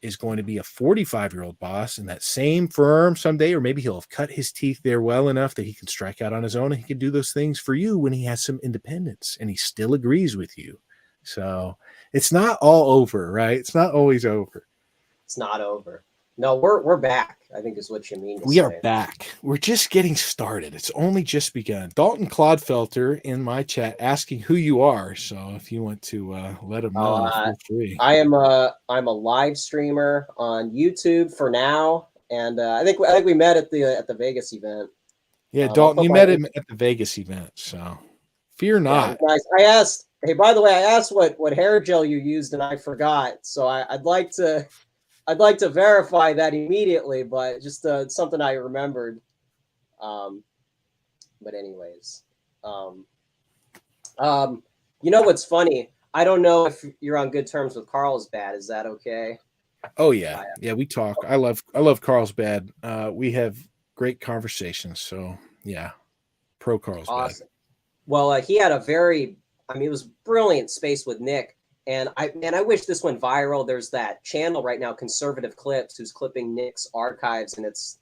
S2: is going to be a 45-year-old boss in that same firm someday, or maybe he'll have cut his teeth there well enough that he can strike out on his own, and he can do those things for you when he has some independence and he still agrees with you. So it's not all over, right? It's not always over.
S1: It's not over. No, we're back, I think is what you mean to
S2: We
S1: say.
S2: are back. We're just getting started. It's only just begun. Dalton Clodfelter in my chat asking who you are. So if you want to let him know, feel free.
S1: I'm a live streamer on YouTube for now, and I think we met at the Vegas event.
S2: Yeah, Dalton, you met him at the Vegas event. So Fear
S1: Yeah,
S2: not.
S1: nice. I asked. Hey, by the way, I asked what hair gel you used, and I forgot. So I'd like to verify that immediately, but just something I remembered. Um, but anyways, um, um, you know what's funny? I don't know if you're on good terms with Carlsbad. Is that okay?
S2: Oh yeah. Yeah, we talk. I love Carlsbad. We have great conversations. So yeah, pro Carlsbad.
S1: Awesome. Well, he had a very, I mean, it was brilliant space with Nick. And I wish this went viral. There's that channel right now, Conservative Clips, who's clipping Nick's archives, and it's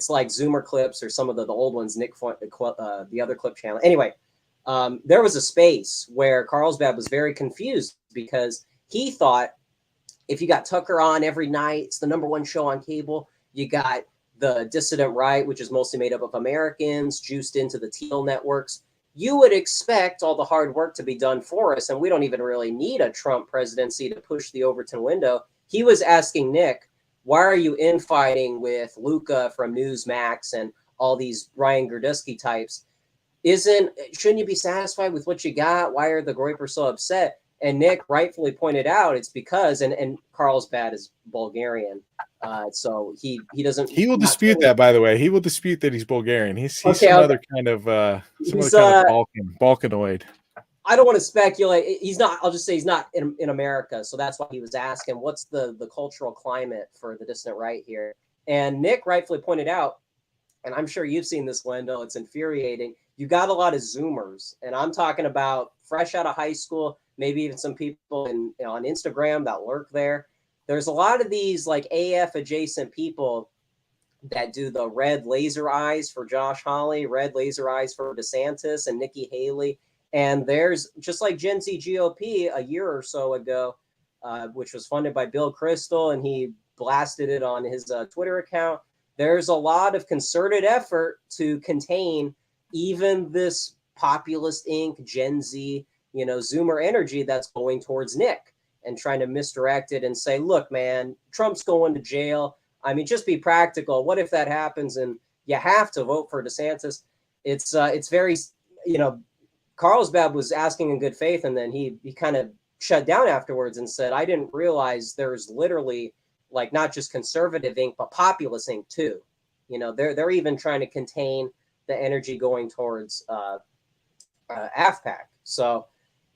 S1: like Zoomer clips or some of the old ones, the other clip channel. Anyway, there was a space where Carlsbad was very confused because he thought if you got Tucker on every night, it's the number one show on cable. You got the Dissident Right, which is mostly made up of Americans, juiced into the teal networks. You would expect all the hard work to be done for us, and we don't even really need a Trump presidency to push the Overton window. He was asking Nick, why are you infighting with Luca from Newsmax and all these Ryan Gerdusky types? Shouldn't you be satisfied with what you got? Why are the Groypers so upset? And Nick rightfully pointed out it's because, and Carlsbad is Bulgarian, so he doesn't.
S2: He will dispute that, by the way. He will dispute that he's Bulgarian. He's
S1: Okay,
S2: some
S1: okay.
S2: other kind of Balkanoid.
S1: I don't want to speculate. He's not. I'll just say he's not in America, so that's why he was asking, what's the cultural climate for the dissident right here? And Nick rightfully pointed out, and I'm sure you've seen this, Wendell. It's infuriating. You got a lot of Zoomers, and I'm talking about fresh out of high school, maybe even some people on Instagram that lurk there. There's a lot of these like AF adjacent people that do the red laser eyes for Josh Hawley, red laser eyes for DeSantis and Nikki Haley. And there's just like Gen Z GOP a year or so ago, which was funded by Bill Kristol, and he blasted it on his Twitter account. There's a lot of concerted effort to contain even this populist Inc. Gen Z, Zoomer energy that's going towards Nick and trying to misdirect it and say, look, man, Trump's going to jail. I mean, just be practical. What if that happens and you have to vote for DeSantis? It's very, Carlsbad was asking in good faith, and then he kind of shut down afterwards and said, I didn't realize there's literally like not just conservative Inc., but populist Inc. too. They're even trying to contain the energy going towards AFPAC. So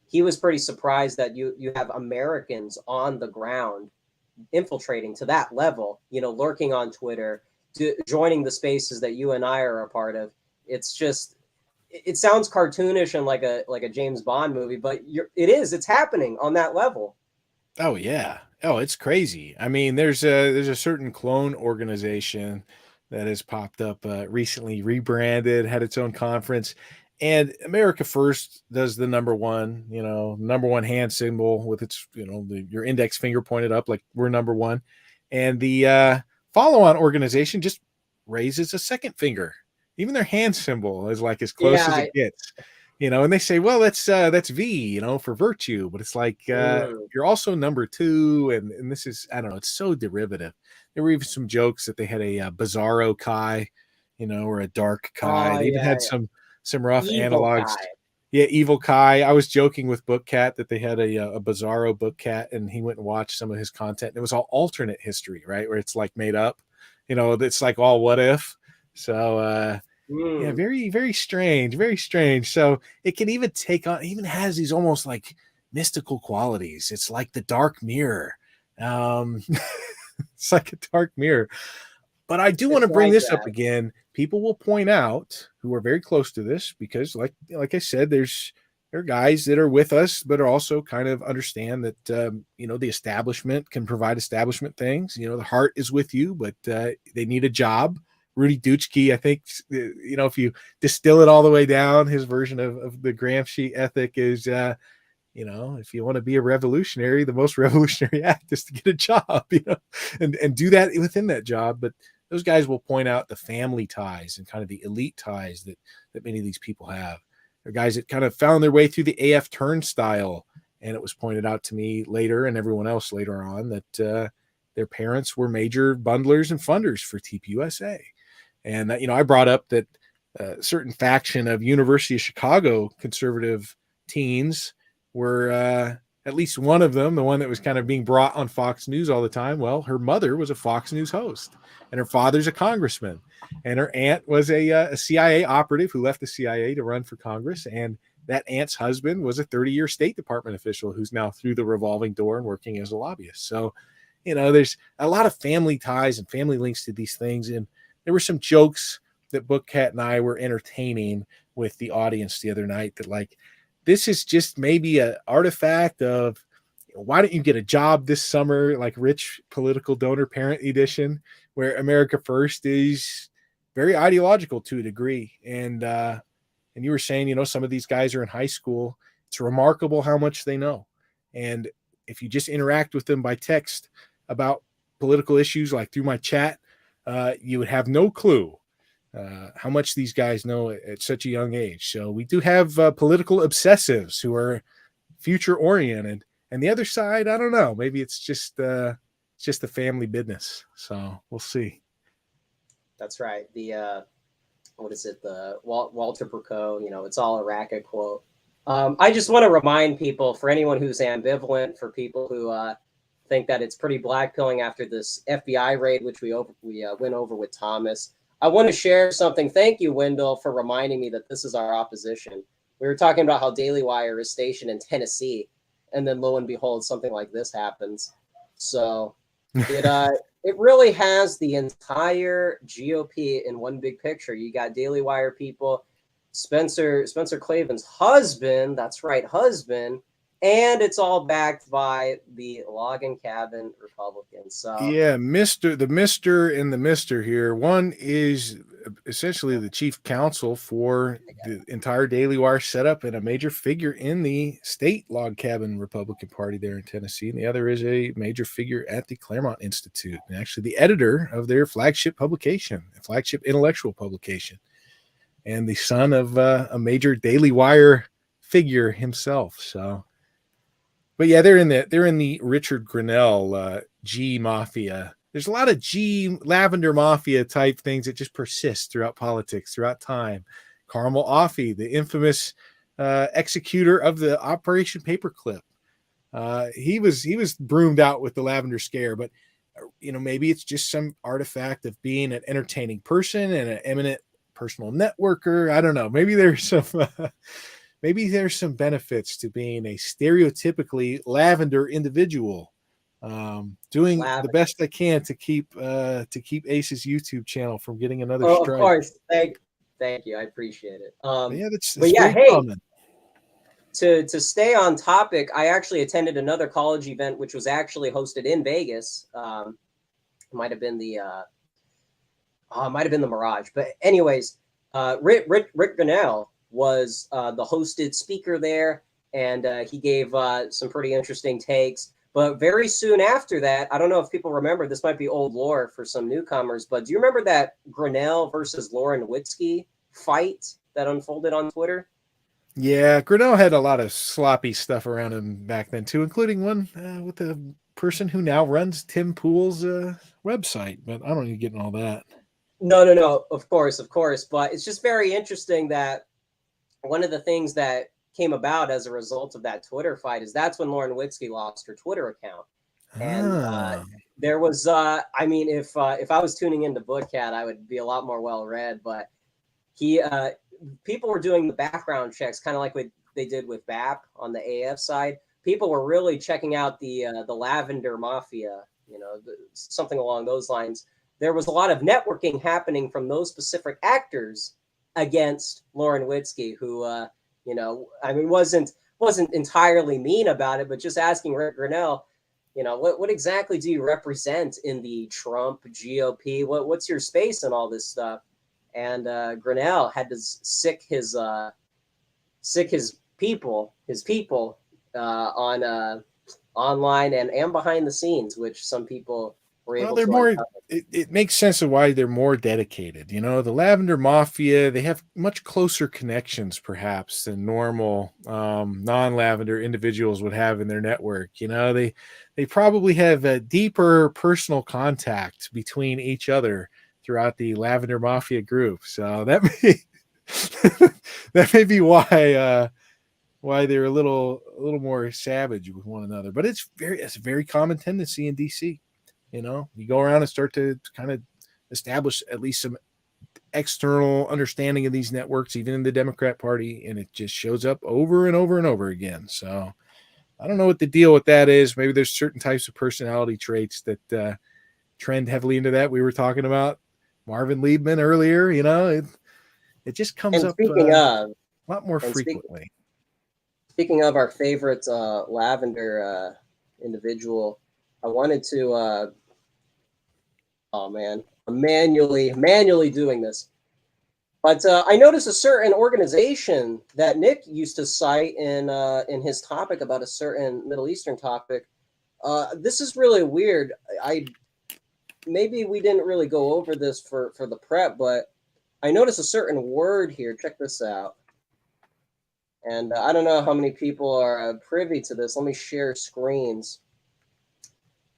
S1: he was pretty surprised that you have Americans on the ground infiltrating to that level, lurking on Twitter, joining the spaces that you and I are a part of. It's just, it sounds cartoonish and like a James Bond movie, but it's happening on that level.
S2: Oh yeah. Oh, it's crazy. I mean, there's a certain clone organization that has popped up recently, rebranded, had its own conference, and America First does the number one hand symbol with its, your index finger pointed up like we're number one. And the follow-on organization just raises a second finger. Even their hand symbol is like as close as it gets. And they say, well, that's V, for virtue, but it's like you're also number two, and this is, I don't know, it's so derivative. There were even some jokes that they had a bizarro Chi, or a dark Chi. They even had some rough
S1: evil
S2: analogs.
S1: Chi.
S2: Yeah, evil Chi. I was joking with Book Cat that they had a bizarro Book Cat, and he went and watched some of his content. And it was all alternate history, right, where it's like made up. It's like all what if. So. Yeah, very, very strange, very strange. So it can even even has these almost like mystical qualities. It's like the dark mirror. It's like a dark mirror. But I do want to bring this up again. People will point out who are very close to this because, like I said, there are guys that are with us, but are also kind of understand that the establishment can provide establishment things. The heart is with you, but they need a job. Rudy Dutschke, I think, if you distill it all the way down, his version of the Gramsci ethic is, if you want to be a revolutionary, the most revolutionary act is to get a job, and do that within that job. But those guys will point out the family ties and kind of the elite ties that many of these people have. They're guys that kind of found their way through the AF turnstile. And it was pointed out to me later and everyone else later on that their parents were major bundlers and funders for TPUSA. And, I brought up that certain faction of University of Chicago conservative teens were at least one of them, the one that was kind of being brought on Fox News all the time. Well, her mother was a Fox News host, and her father's a congressman, and her aunt was a CIA operative who left the CIA to run for Congress, and that aunt's husband was a 30-year State Department official who's now through the revolving door and working as a lobbyist. So, there's a lot of family ties and family links to these things, and there were some jokes that Bookcat and I were entertaining with the audience the other night that, like, this is just maybe an artifact of, why don't you get a job this summer, like Rich Political Donor Parent Edition, where America First is very ideological to a degree. And you were saying, some of these guys are in high school. It's remarkable how much they know. And if you just interact with them by text about political issues, like through my chat, you would have no clue how much these guys know at such a young age. So we do have political obsessives who are future oriented, and the other side, I don't know, maybe it's just a family business. So we'll see.
S1: That's right. The what is it? The Walter Perot, it's all a racket quote. I just want to remind people, for anyone who's ambivalent, for people who think that it's pretty blackpilling after this FBI raid, which we went over with Thomas. I want to share something. Thank you, Wendell, for reminding me that this is our opposition. We were talking about how Daily Wire is stationed in Tennessee, and then lo and behold, something like this happens. So it really has the entire GOP in one big picture. You got Daily Wire people, Spencer Klavan's husband, that's right, husband, and it's all backed by the log and cabin Republicans. So
S2: yeah, the Mister here. One is essentially the chief counsel for the entire Daily Wire setup and a major figure in the state log cabin Republican Party there in Tennessee. And the other is a major figure at the Claremont Institute, and actually the editor of their flagship intellectual publication, and the son of a major Daily Wire figure himself. So. But yeah, they're in the Richard Grinnell G Mafia. There's a lot of G Lavender Mafia type things that just persist throughout politics, throughout time. Carmel Offey, the infamous executor of the Operation Paperclip, he was broomed out with the Lavender Scare. But maybe it's just some artifact of being an entertaining person and an eminent personal networker. I don't know. Maybe there's some. Maybe there's some benefits to being a stereotypically lavender individual, doing the best I can to keep Ace's YouTube channel from getting another strike.
S1: Of course, thank you, I appreciate it.
S2: That's
S1: hey,
S2: common.
S1: To stay on topic, I actually attended another college event which was actually hosted in Vegas. Might have been the Mirage, but anyways, Rick Grinnell was the hosted speaker there, and he gave some pretty interesting takes. But very soon after that, I don't know if people remember, this might be old lore for some newcomers, but do you remember that Grinnell versus Lauren Witzke fight that unfolded on Twitter?
S2: Yeah, Grinnell had a lot of sloppy stuff around him back then too, including one with the person who now runs Tim Pool's website, but I don't need to get in all that.
S1: No, of course, but it's just very interesting that one of the things that came about as a result of that Twitter fight is that's when Lauren Witzke lost her Twitter account. And there was, if I was tuning into Bookcat, I would be a lot more well-read, but people were doing the background checks, kind of like what they did with BAP on the AF side. People were really checking out the Lavender Mafia, something along those lines. There was a lot of networking happening from those specific actors against Lauren Witzke, who, wasn't entirely mean about it, but just asking Rick Grinnell, what exactly do you represent in the Trump GOP? What's your space and all this stuff? And Grinnell had to sick his people on online and behind the scenes, which some people were able to.
S2: It makes sense of why they're more dedicated. The Lavender Mafia, they have much closer connections, perhaps, than normal non-Lavender individuals would have in their network. They probably have a deeper personal contact between each other throughout the Lavender Mafia group. So that That may be why they're a little more savage with one another. But it's a very common tendency in DC. You know, you go around and start to kind of establish at least some external understanding of these networks, even in the Democrat Party, and it just shows up over and over and over again. So I don't know what the deal with that is. Maybe there's certain types of personality traits that trend heavily into that. We were talking about Marvin Liebman earlier. You know, it just comes
S1: And
S2: up
S1: speaking
S2: a
S1: of,
S2: lot more
S1: and
S2: frequently.
S1: speaking of our favorite Lavender individual, I wanted to. Oh man, I'm manually doing this. But I noticed a certain organization that Nick used to cite in his topic about a certain Middle Eastern topic. This is really weird. Maybe we didn't really go over this for the prep, but I noticed a certain word here. Check this out. And I don't know how many people are privy to this. Let me share screens.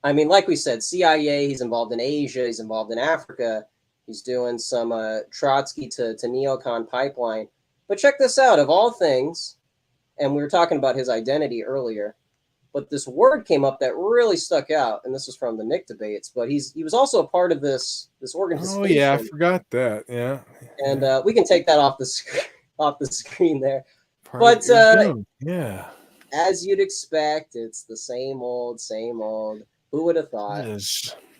S1: I mean, like we said, CIA, he's involved in Asia, he's involved in Africa, he's doing some Trotsky to neocon pipeline. But check this out, of all things, and we were talking about his identity earlier, but this word came up that really stuck out, and this was from the Nick debates, but he was also a part of this organization.
S2: Oh yeah, I forgot that. Yeah.
S1: And we can take that off the screen there.
S2: But yeah,
S1: as you'd expect, it's the same old, same old. Who would have thought?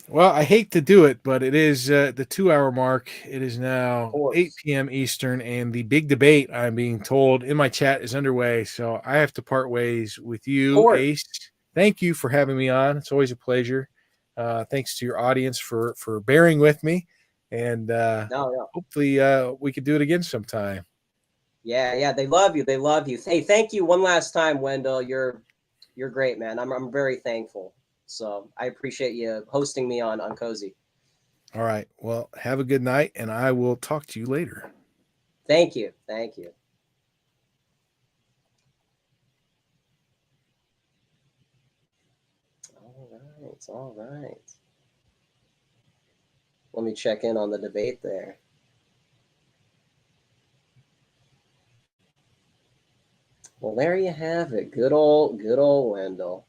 S2: Well, I hate to do it, but it is the 2-hour mark. It is now 8 p.m. Eastern, and the big debate, I'm being told, in my chat is underway. So I have to part ways with you, Ace. Thank you for having me on. It's always a pleasure. Thanks to your audience for bearing with me, and hopefully we could do it again sometime.
S1: Yeah, they love you. They love you. Hey, thank you one last time, Wendell. You're great, man. I'm very thankful. So I appreciate you hosting me on Cozy.
S2: All right. Well, have a good night, and I will talk to you later.
S1: Thank you. Thank you. All right. Let me check in on the debate there. Well, there you have it. Good old Wendell.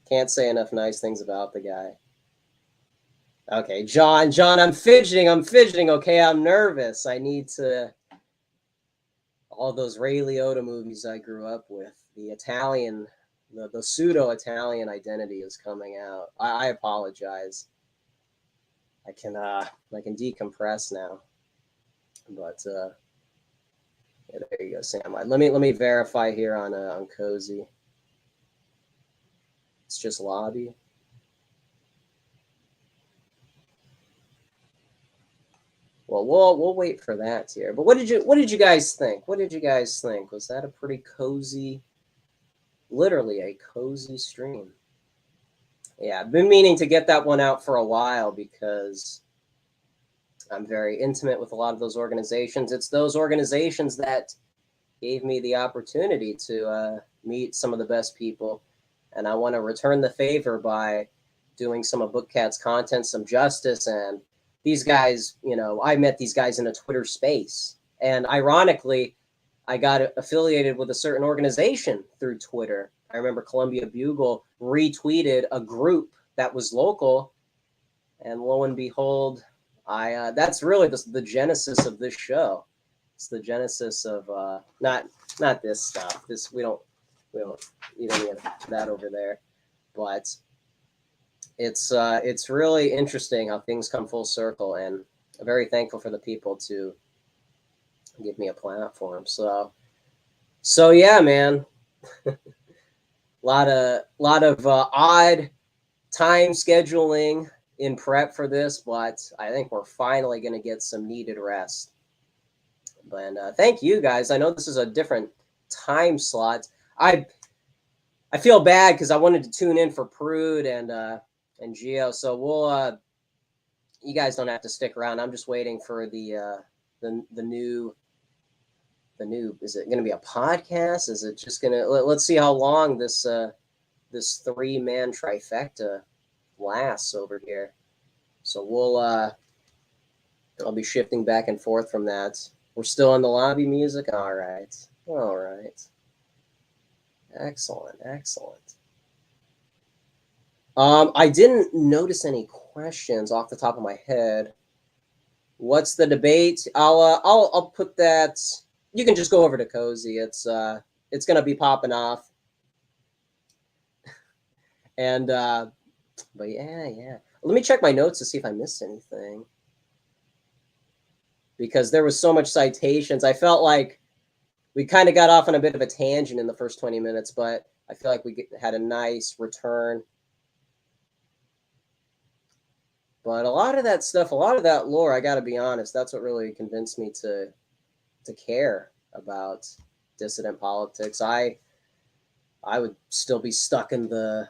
S1: Can't say enough nice things about the guy. Okay, John, I'm fidgeting. Okay, I'm nervous. I need to. All those Ray Liotta movies I grew up with. The Italian, the pseudo-Italian identity is coming out. I apologize. I can decompress now. But yeah, there you go, Sam. Let me verify here on Cozy. It's just lobby. Well, we'll wait for that here. But what did you guys think? What did you guys think? Was that a pretty cozy, literally a cozy stream? Yeah, I've been meaning to get that one out for a while because I'm very intimate with a lot of those organizations. It's those organizations that gave me the opportunity to meet some of the best people, and I want to return the favor by doing some of BookCat's content some justice. And these guys, I met these guys in a Twitter space. And ironically, I got affiliated with a certain organization through Twitter. I remember Columbia Bugle retweeted a group that was local. And lo and behold, that's really the genesis of this show. It's the genesis of not this stuff. We don't need any of that over there. But it's really interesting how things come full circle, and I'm very thankful for the people to give me a platform. So yeah, man, lot of odd time scheduling in prep for this, but I think we're finally going to get some needed rest. But thank you guys. I know this is a different time slot. I feel bad because I wanted to tune in for Prude and Geo. So we'll you guys don't have to stick around. I'm just waiting for the new is it going to be a podcast? Is it just going to let's see how long this 3-man trifecta lasts over here. So I'll be shifting back and forth from that. We're still in the lobby music. All right. All right. Excellent. Excellent. I didn't notice any questions off the top of my head. What's the debate? I'll put that. You can just go over to Cozy. It's gonna be popping off. And but yeah. Let me check my notes to see if I missed anything. Because there was so much citations. I felt like we kind of got off on a bit of a tangent in the first 20 minutes, but I feel like we had a nice return. But a lot of that stuff, a lot of that lore, I got to be honest, that's what really convinced me to care about dissident politics. I would still be stuck in the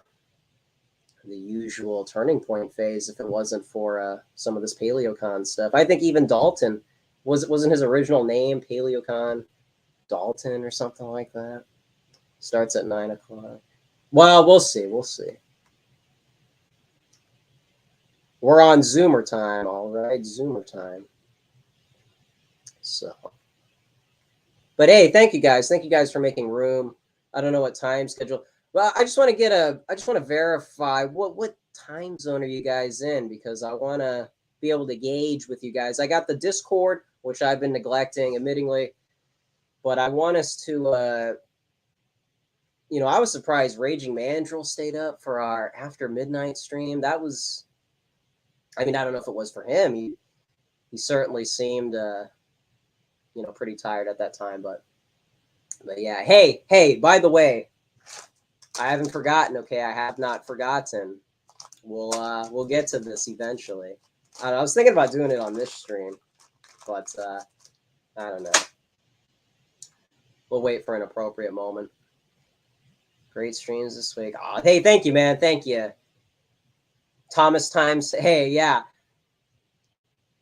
S1: usual turning point phase if it wasn't for some of this paleocon stuff. I think even Dalton wasn't his original name Paleocon Dalton or something like that. Starts at 9 o'clock. Well, we'll see. We'll see. We're on Zoomer time, all right. Zoomer time. So, but hey, thank you guys. Thank you guys for making room. I don't know what time schedule. Well, I just want to verify what time zone are you guys in, because I want to be able to gauge with you guys. I got the Discord, which I've been neglecting, admittingly, but I want us to, I was surprised Raging Mandrill stayed up for our after midnight stream. That was, I mean, I don't know if it was for him. He certainly seemed, pretty tired at that time, but yeah. Hey, by the way, I haven't forgotten. Okay, I have not forgotten. We'll get to this eventually. I was thinking about doing it on this stream, but I don't know. We'll wait for an appropriate moment. Great streams this week. Oh, hey, thank you, man. Thank you. Thomas Times. Hey, yeah.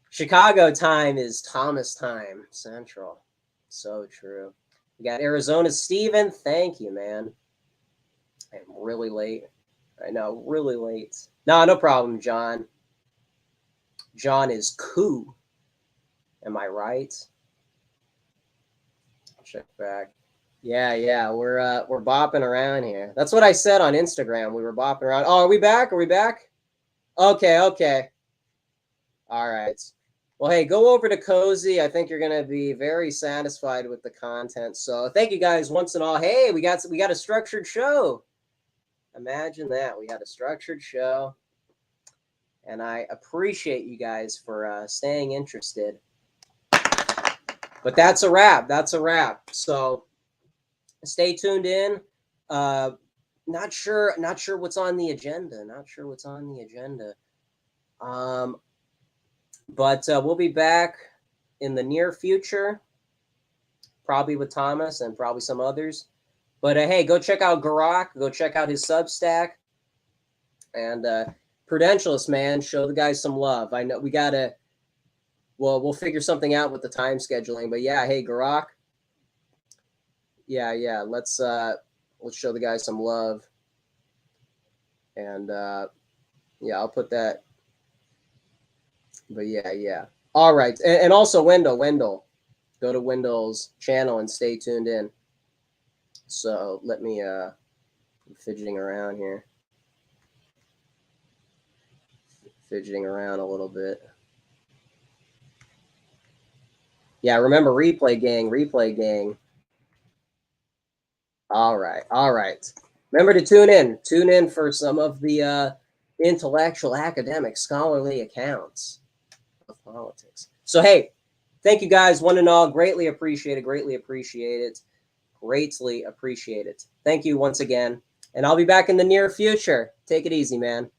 S1: Chicago time is Thomas time Central. So true. We got Arizona Steven. Thank you, man. I'm really late. I know, really late. No problem, John. John is cool. Am I right? Check back. Yeah. We're bopping around here. That's what I said on Instagram. We were bopping around. Oh, are we back? Are we back? Okay. All right. Well, hey, go over to Cozy. I think you're gonna be very satisfied with the content. So thank you guys once and all. Hey, we got a structured show. Imagine that. We had a structured show. And I appreciate you guys for staying interested. But that's a wrap. That's a wrap. So stay tuned in. Not sure what's on the agenda. But we'll be back in the near future, probably with Thomas and probably some others. But hey, go check out Garak. Go check out his Substack. And Prudentialist, man, show the guys some love. I know we gotta. We'll figure something out with the time scheduling. But yeah, hey, Garak. Yeah. Let's show the guys some love. And yeah, I'll put that. But yeah. All right, and also Wendell. Go to Wendell's channel and stay tuned in. So let me I'm fidgeting around here. Fidgeting around a little bit. Yeah, remember replay gang. All right. Remember to tune in. Tune in for some of the intellectual, academic, scholarly accounts of politics. So hey, thank you guys, one and all. Greatly appreciate it. Thank you once again. And I'll be back in the near future. Take it easy, man.